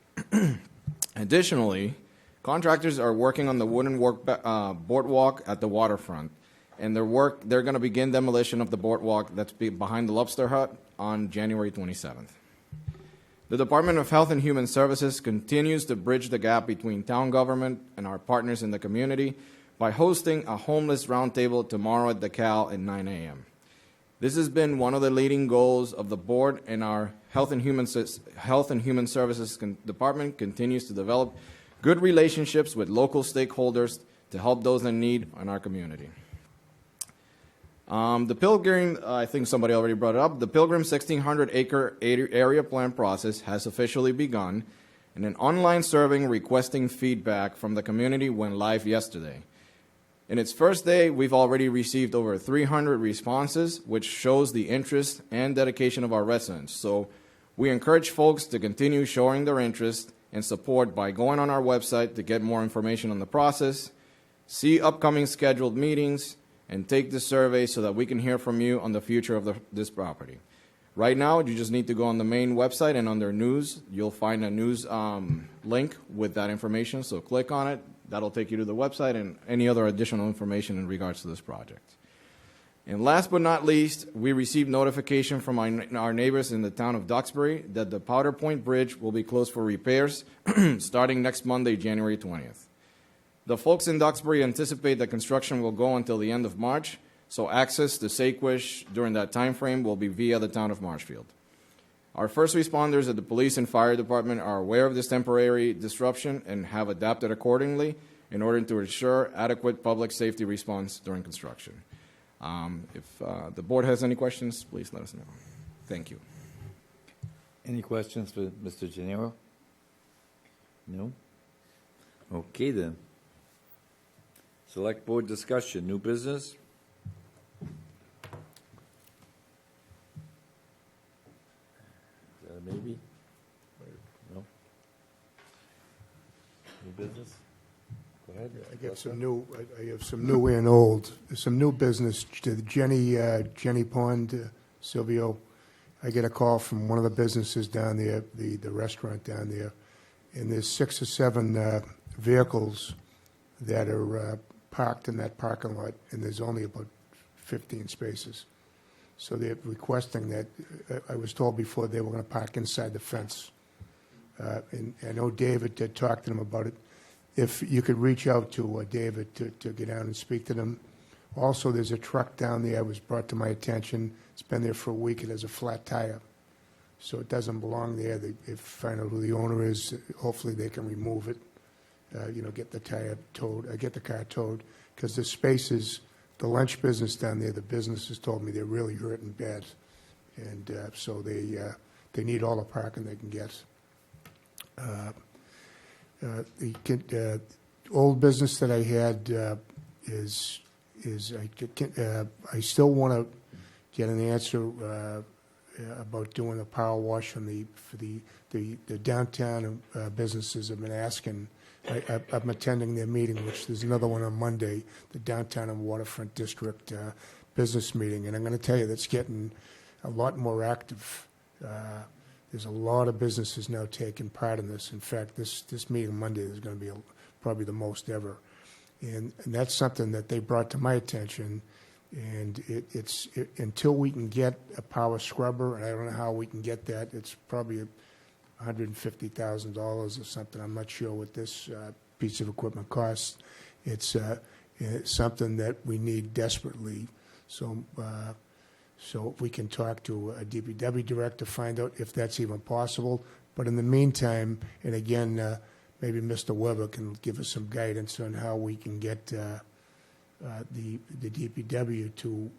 Additionally, contractors are working on the wooden boardwalk at the waterfront, and they're going to begin demolition of the boardwalk that's behind the Lobster Hut on January 27th. The Department of Health and Human Services continues to bridge the gap between town government and our partners in the community by hosting a homeless roundtable tomorrow at the Cal at 9 a.m. This has been one of the leading goals of the board, and our Health and Human Services Department continues to develop good relationships with local stakeholders to help those in need in our community. The Pilgrim, I think somebody already brought it up, the Pilgrim 1,600-acre area plan process has officially begun, and an online survey requesting feedback from the community went live yesterday. In its first day, we've already received over 300 responses, which shows the interest and dedication of our residents. So we encourage folks to continue showing their interest and support by going on our website to get more information on the process, see upcoming scheduled meetings, and take the survey so that we can hear from you on the future of this property. Right now, you just need to go on the main website, and under news, you'll find a news link with that information. So click on it. That'll take you to the website and any other additional information in regards to this project. And last but not least, we received notification from our neighbors in the town of Duxbury that the Powder Point Bridge will be closed for repairs starting next Monday, January 20th. The folks in Duxbury anticipate that construction will go until the end of March, so access to Saquesh during that time frame will be via the town of Marshfield. Our first responders at the police and fire department are aware of this temporary disruption and have adapted accordingly in order to ensure adequate public safety response during construction. If the board has any questions, please let us know. Thank you. Any questions for Mr. Gennaio? No? Okay then. Select board discussion, new business? Is that a maybe? No? New business? Go I get some new, I have some new and old, some new business. To Jenny Pond, Silvio, I get a call from one of the businesses down there, the restaurant down there, and there's 6 or 7 vehicles that are parked in that parking lot, and there's only about 15 spaces. So they're requesting that, I was told before they were going to park inside the fence. And I know David had talked to them about it. If you could reach out to David to get down and speak to them. Also, there's a truck down there that was brought to my attention. It's been there for a week. It has a flat tire. So it doesn't belong there. They find out who the owner is. Hopefully they can remove it, get the tire towed, get the car towed. Because the spaces, the lunch business down there, the businesses told me they're really hurting bad. And so they need all the parking they can get. The old business that I had is I still want to get an answer about doing a power wash for the downtown businesses have been asking. I'm attending their meeting, which there's another one on Monday, the Downtown and Waterfront District business meeting, and I'm going to tell you that's getting a lot more active. There's a lot of businesses now taking part in this. In fact, this meeting Monday is going to be probably the most ever. And that's something that they brought to my attention. And it's until we can get a power scrubber, and I don't know how we can get that, it's probably $150,000 or something. I'm not sure what this piece of equipment costs. It's something that we need desperately. So if we can talk to a DPW director, find out if that's even possible. But in the meantime, and again, maybe Mr. Weber can give us some guidance on how we can get the DPW to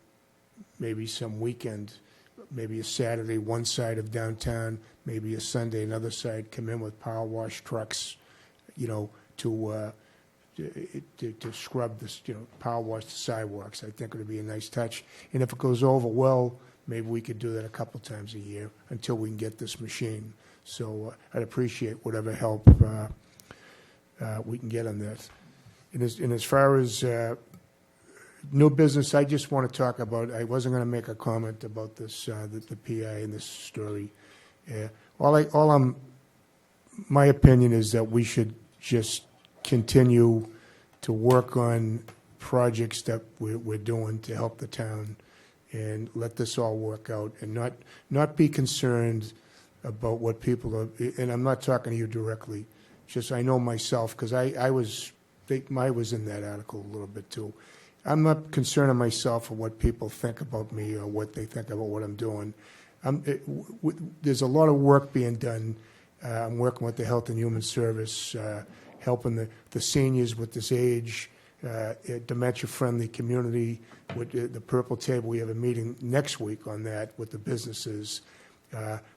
maybe some weekend, maybe a Saturday, one side of downtown, maybe a Sunday, another side, come in with power wash trucks, to scrub this, power wash the sidewalks. I think it would be a nice touch. And if it goes over well, maybe we could do that a couple times a year until we can get this machine. So I'd appreciate whatever help we can get on this. And as far as new business, I just want to talk about, I wasn't going to make a comment about this, the PI in this story. My opinion is that we should just continue to work on projects that we're doing to help the town and let this all work out and not be concerned about what people are, and I'm not talking to you directly, just I know myself, because I was in that article a little bit too. I'm not concerning myself with what people think about me or what they think about what I'm doing. There's a lot of work being done. I'm working with the Health and Human Service, helping the seniors with this age, dementia-friendly community. With the Purple Table, we have a meeting next week on that with the businesses.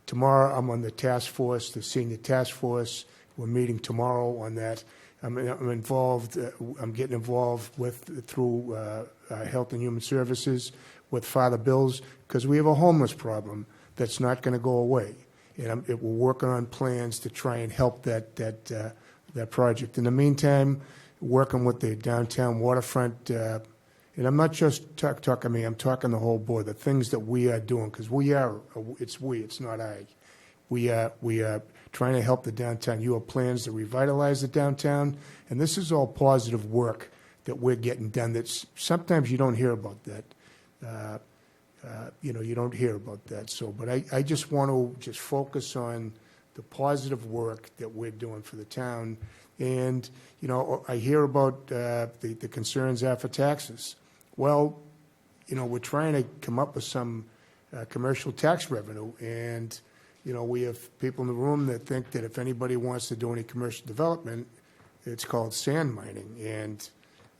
Tomorrow, I'm on the task force, the senior task force. We're meeting tomorrow on that. I'm involved. I'm getting involved through Health and Human Services with Father Bill's, because we have a homeless problem that's not going to go away, and we're working on plans to try and help that project. In the meantime, working with the downtown waterfront, and I'm not just talking me, I'm talking the whole board, the things that we are doing, because it's not I. We are trying to help the downtown. You have plans to revitalize the downtown, and this is all positive work that we're getting done. That's sometimes you don't hear about that. You don't hear about that. So, but I just want to just focus on the positive work that we're doing for the town. And, I hear about the concerns after taxes. Well, we're trying to come up with some commercial tax revenue. And, we have people in the room that think that if anybody wants to do any commercial development, it's called sand mining. And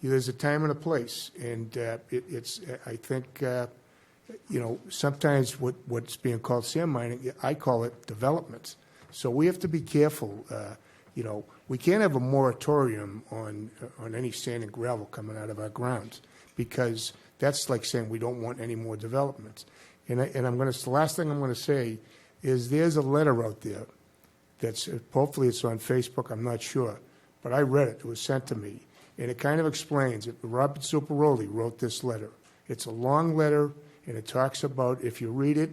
there's a time and a place. And I think, sometimes what's being called sand mining, I call it development. So we have to be careful. We can't have a moratorium on any sand and gravel coming out of our ground, because that's like saying we don't want any more development. And the last thing I'm going to say is there's a letter out there that's hopefully it's on Facebook. I'm not sure, but I read it. It was sent to me, And it kind of explains it. Robert Superoli wrote this letter. It's a long letter, and it talks about, if you read it,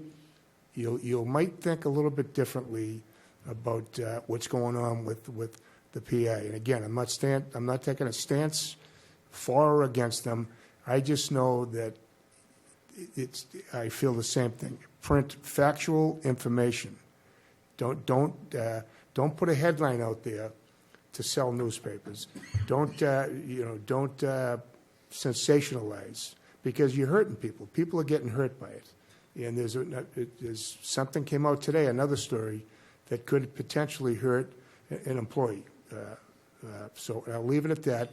you might think a little bit differently about what's going on with the PA. And again, I'm not taking a stance for or against them. I just know that I feel the same thing. Print factual information. Don't put a headline out there to sell newspapers. Don't sensationalize, because you're hurting people. People are getting hurt by it. And there's something came out today, another story that could potentially hurt an employee. So I'll leave it at that.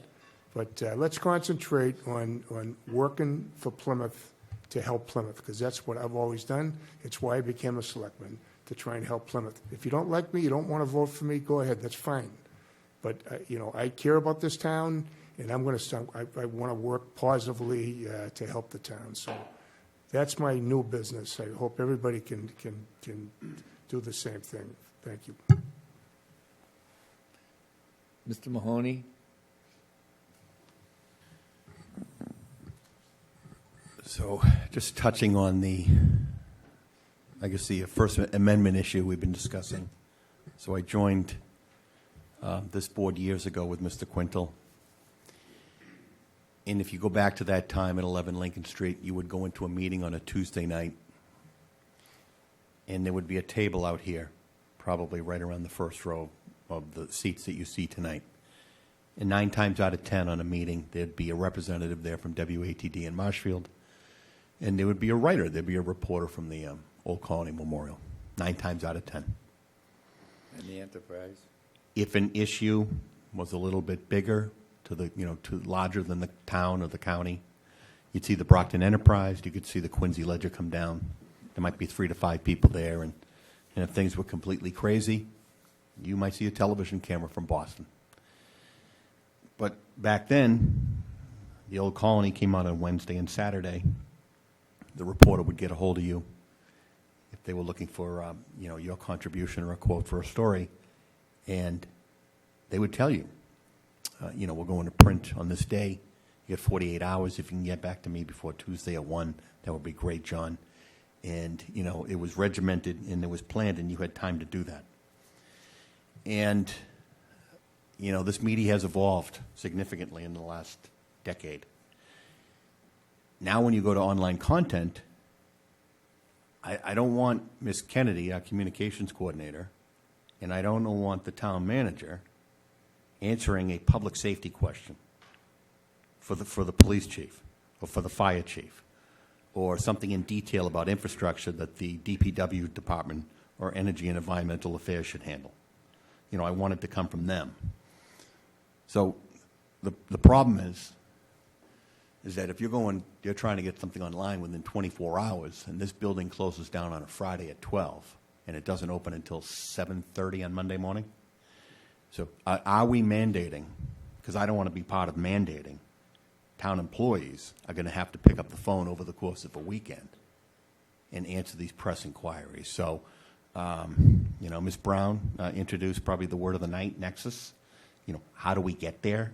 But let's concentrate on working for Plymouth to help Plymouth, because that's what I've always done. It's why I became a selectman, to try and help Plymouth. If you don't like me, you don't want to vote for me, go ahead, that's fine. But, I care about this town, and I want to work positively to help the town. So that's my new business. I hope everybody can do the same thing. Thank you. Mr. Mahoney? So just touching on the First Amendment issue we've been discussing. So I joined this board years ago with Mr. Quintal. And if you go back to that time at 11 Lincoln Street, you would go into a meeting on a Tuesday night, and there would be a table out here, probably right around the first row of the seats that you see tonight. And 9 times out of 10 on a meeting, there'd be a representative there from WATD in Marshfield, and there would be a writer. There'd be a reporter from the Old Colony Memorial. 9 times out of 10. And the Enterprise? If an issue was a little bit bigger, to larger than the town or the county, you'd see the Brockton Enterprise. You could see the Quincy Ledger come down. There might be 3 to 5 people there, and if things were completely crazy, you might see a television camera from Boston. But back then, the Old Colony came out on Wednesday and Saturday. The reporter would get a hold of you if they were looking for your contribution or a quote for a story, and they would tell you, we're going to print on this day. You get 48 hours. If you can get back to me before Tuesday at 1, that would be great, John. And, it was regimented and it was planned, and you had time to do that. And, this media has evolved significantly in the last decade. Now when you go to online content, I don't want Ms. Kennedy, our communications coordinator, and I don't want the town manager answering a public safety question for the police chief or for the fire chief, or something in detail about infrastructure that the DPW department or Energy and Environmental Affairs should handle. I want it to come from them. So the problem is that if you're trying to get something online within 24 hours, and this building closes down on a Friday at 12, and it doesn't open until 7:30 on Monday morning. So are we mandating, because I don't want to be part of mandating, town employees are going to have to pick up the phone over the course of a weekend and answer these press inquiries. So, Ms. Brown introduced probably the word of the night, Nexus. How do we get there?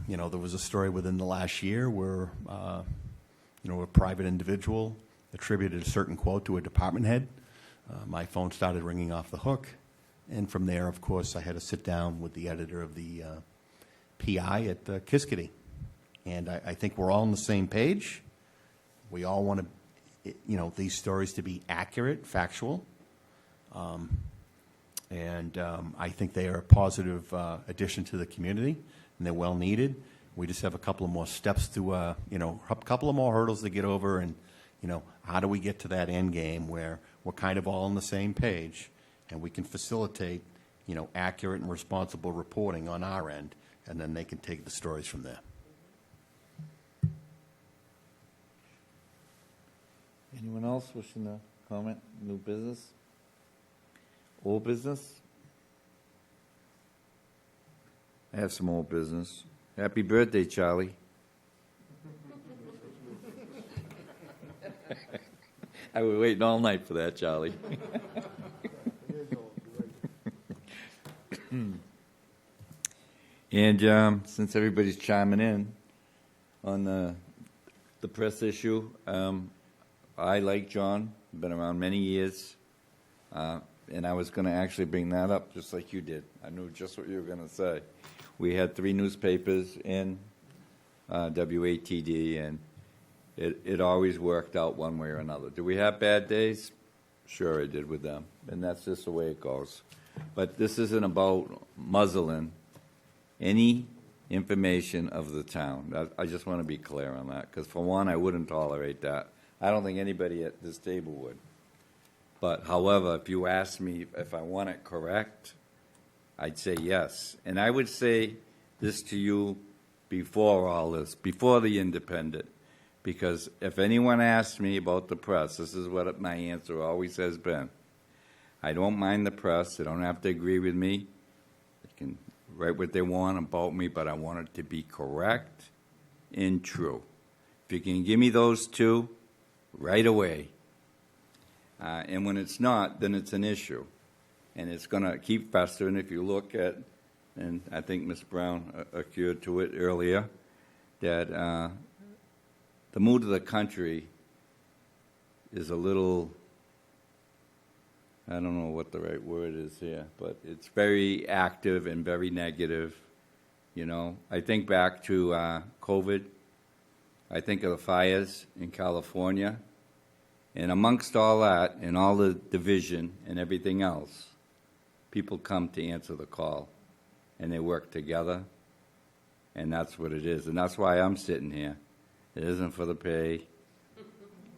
There was a story within the last year where, a private individual attributed a certain quote to a department head. My phone started ringing off the hook. And from there, of course, I had to sit down with the editor of the PI at Kiskadee. And I think we're all on the same page. We all want these stories to be accurate, factual. And I think they are a positive addition to the community, and they're well needed. We just have a couple of more steps to, a couple of more hurdles to get over. And, how do we get to that end game where we're kind of all on the same page, and we can facilitate, accurate and responsible reporting on our end, and then they can take the stories from there. Anyone else wishing to comment? New business? Old business? I have some old business. Happy birthday, Charlie. I was waiting all night for that, Charlie. And since everybody's chiming in on the press issue, I, like John, been around many years, and I was going to actually bring that up just like you did. I knew just what you were going to say. We had 3 newspapers in WATD, and it always worked out one way or another. Do we have bad days? Sure, it did with them, and that's just the way it goes. But this isn't about muzzling any information of the town. I just want to be clear on that, because for one, I wouldn't tolerate that. I don't think anybody at this table would. But however, if you ask me if I want it correct, I'd say yes. And I would say this to you before all this, before the Independent, because if anyone asks me about the press, this is what my answer always has been. I don't mind the press. They don't have to agree with me. They can write what they want about me, but I want it to be correct and true. If you can give me those 2 right away, and when it's not, then it's an issue. And it's going to keep festering. If you look at, and I think Ms. Brown occurred to it earlier, that the mood of the country is a little, I don't know what the right word is here, but it's very active and very negative. You know, I think back to COVID. I think of the fires in California. And amongst all that and all the division and everything else, people come to answer the call, and they work together, and that's what it is. And that's why I'm sitting here. It isn't for the pay.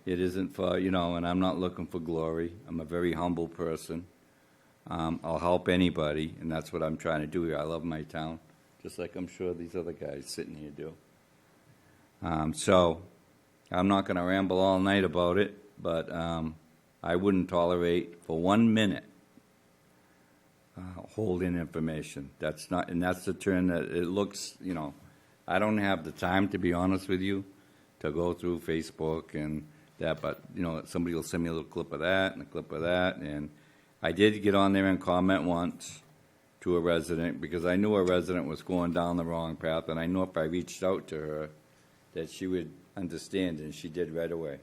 It isn't for, and I'm not looking for glory. I'm a very humble person. I'll help anybody, and that's what I'm trying to do here. I love my town, just like I'm sure these other guys sitting here do. So I'm not going to ramble all night about it, but I wouldn't tolerate for 1 minute holding information. That's not, and that's the turn that it looks, I don't have the time, to be honest with you, to go through Facebook and that, but, somebody will send me a little clip of that and a clip of that, and I did get on there and comment once to a resident, because I knew a resident was going down the wrong path, and I knew if I reached out to her that she would understand, and she did right away.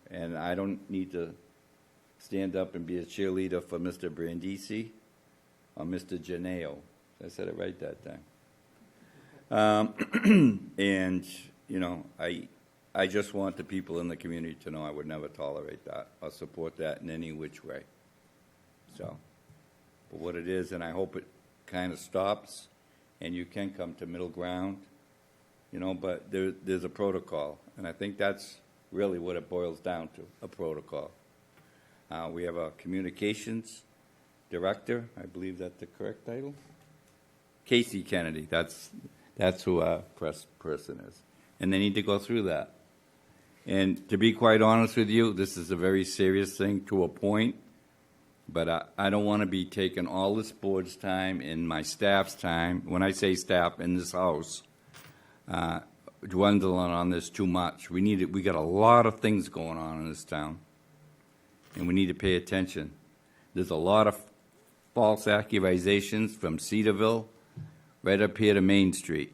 And I don't need to stand up and be a cheerleader for Mr. Brandisi or Mr. Janeo. I said it right that time. And, I just want the people in the community to know I would never tolerate that or support that in any which way. So, but what it is, and I hope it kind of stops, and you can come to middle ground, but there's a protocol, and I think that's really what it boils down to, a protocol. We have a communications director. I believe that's the correct title. Casey Kennedy. That's who our press person is. And they need to go through that. And to be quite honest with you, this is a very serious thing to a point, but I don't want to be taking all this board's time and my staff's time, when I say staff in this house, dwindling on this too much. We got a lot of things going on in this town, and we need to pay attention. There's a lot of false accusations from Cedarville right up here to Main Street.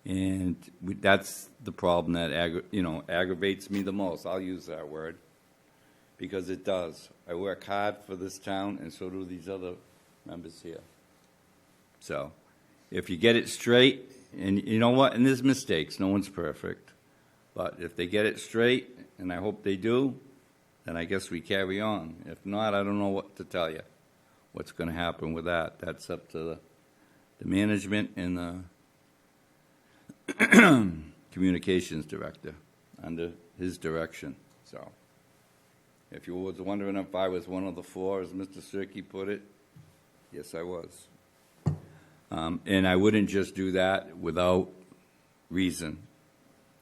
And that's the problem that aggravates me the most. I'll use that word, because it does. I work hard for this town, and so do these other members here. So if you get it straight, and you know what, and there's mistakes, no one's perfect, but if they get it straight, and I hope they do, then I guess we carry on. If not, I don't know what to tell you, what's going to happen with that. That's up to the management and the communications director under his direction. So if you was wondering if I was one of the 4, as Mr. Cirque put it, yes, I was. And I wouldn't just do that without reason.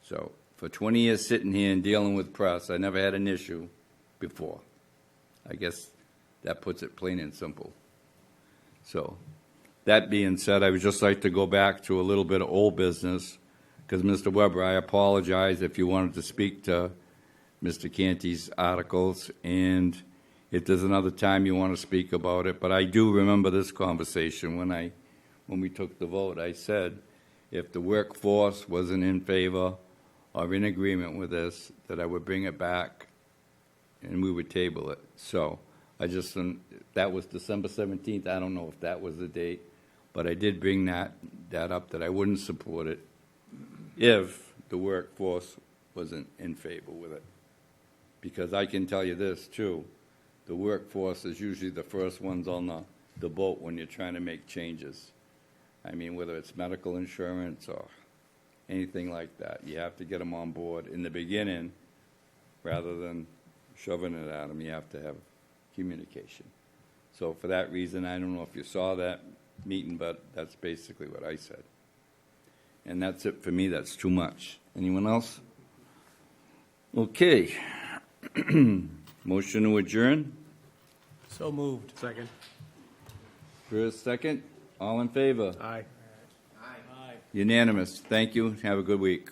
So for 20 years sitting here and dealing with press, I never had an issue before. I guess that puts it plain and simple. So that being said, I would just like to go back to a little bit of old business, because Mr. Weber, I apologize if you wanted to speak to Mr. Canty's articles, and if there's another time you want to speak about it. But I do remember this conversation when we took the vote. I said, if the workforce wasn't in favor or in agreement with this, that I would bring it back and we would table it. So I just, that was December 17th. I don't know if that was the date, but I did bring that up, that I wouldn't support it if the workforce wasn't in favor with it. Because I can tell you this, too, the workforce is usually the first ones on the boat when you're trying to make changes. I mean, whether it's medical insurance or anything like that, you have to get them on board in the beginning rather than shoving it at them. You have to have communication. So for that reason, I don't know if you saw that meeting, but that's basically what I said. And that's it for me. That's too much. Anyone else? Okay. Motion to adjourn. So moved. Second. First, second. All in favor? Aye. Unanimous. Thank you. Have a good week.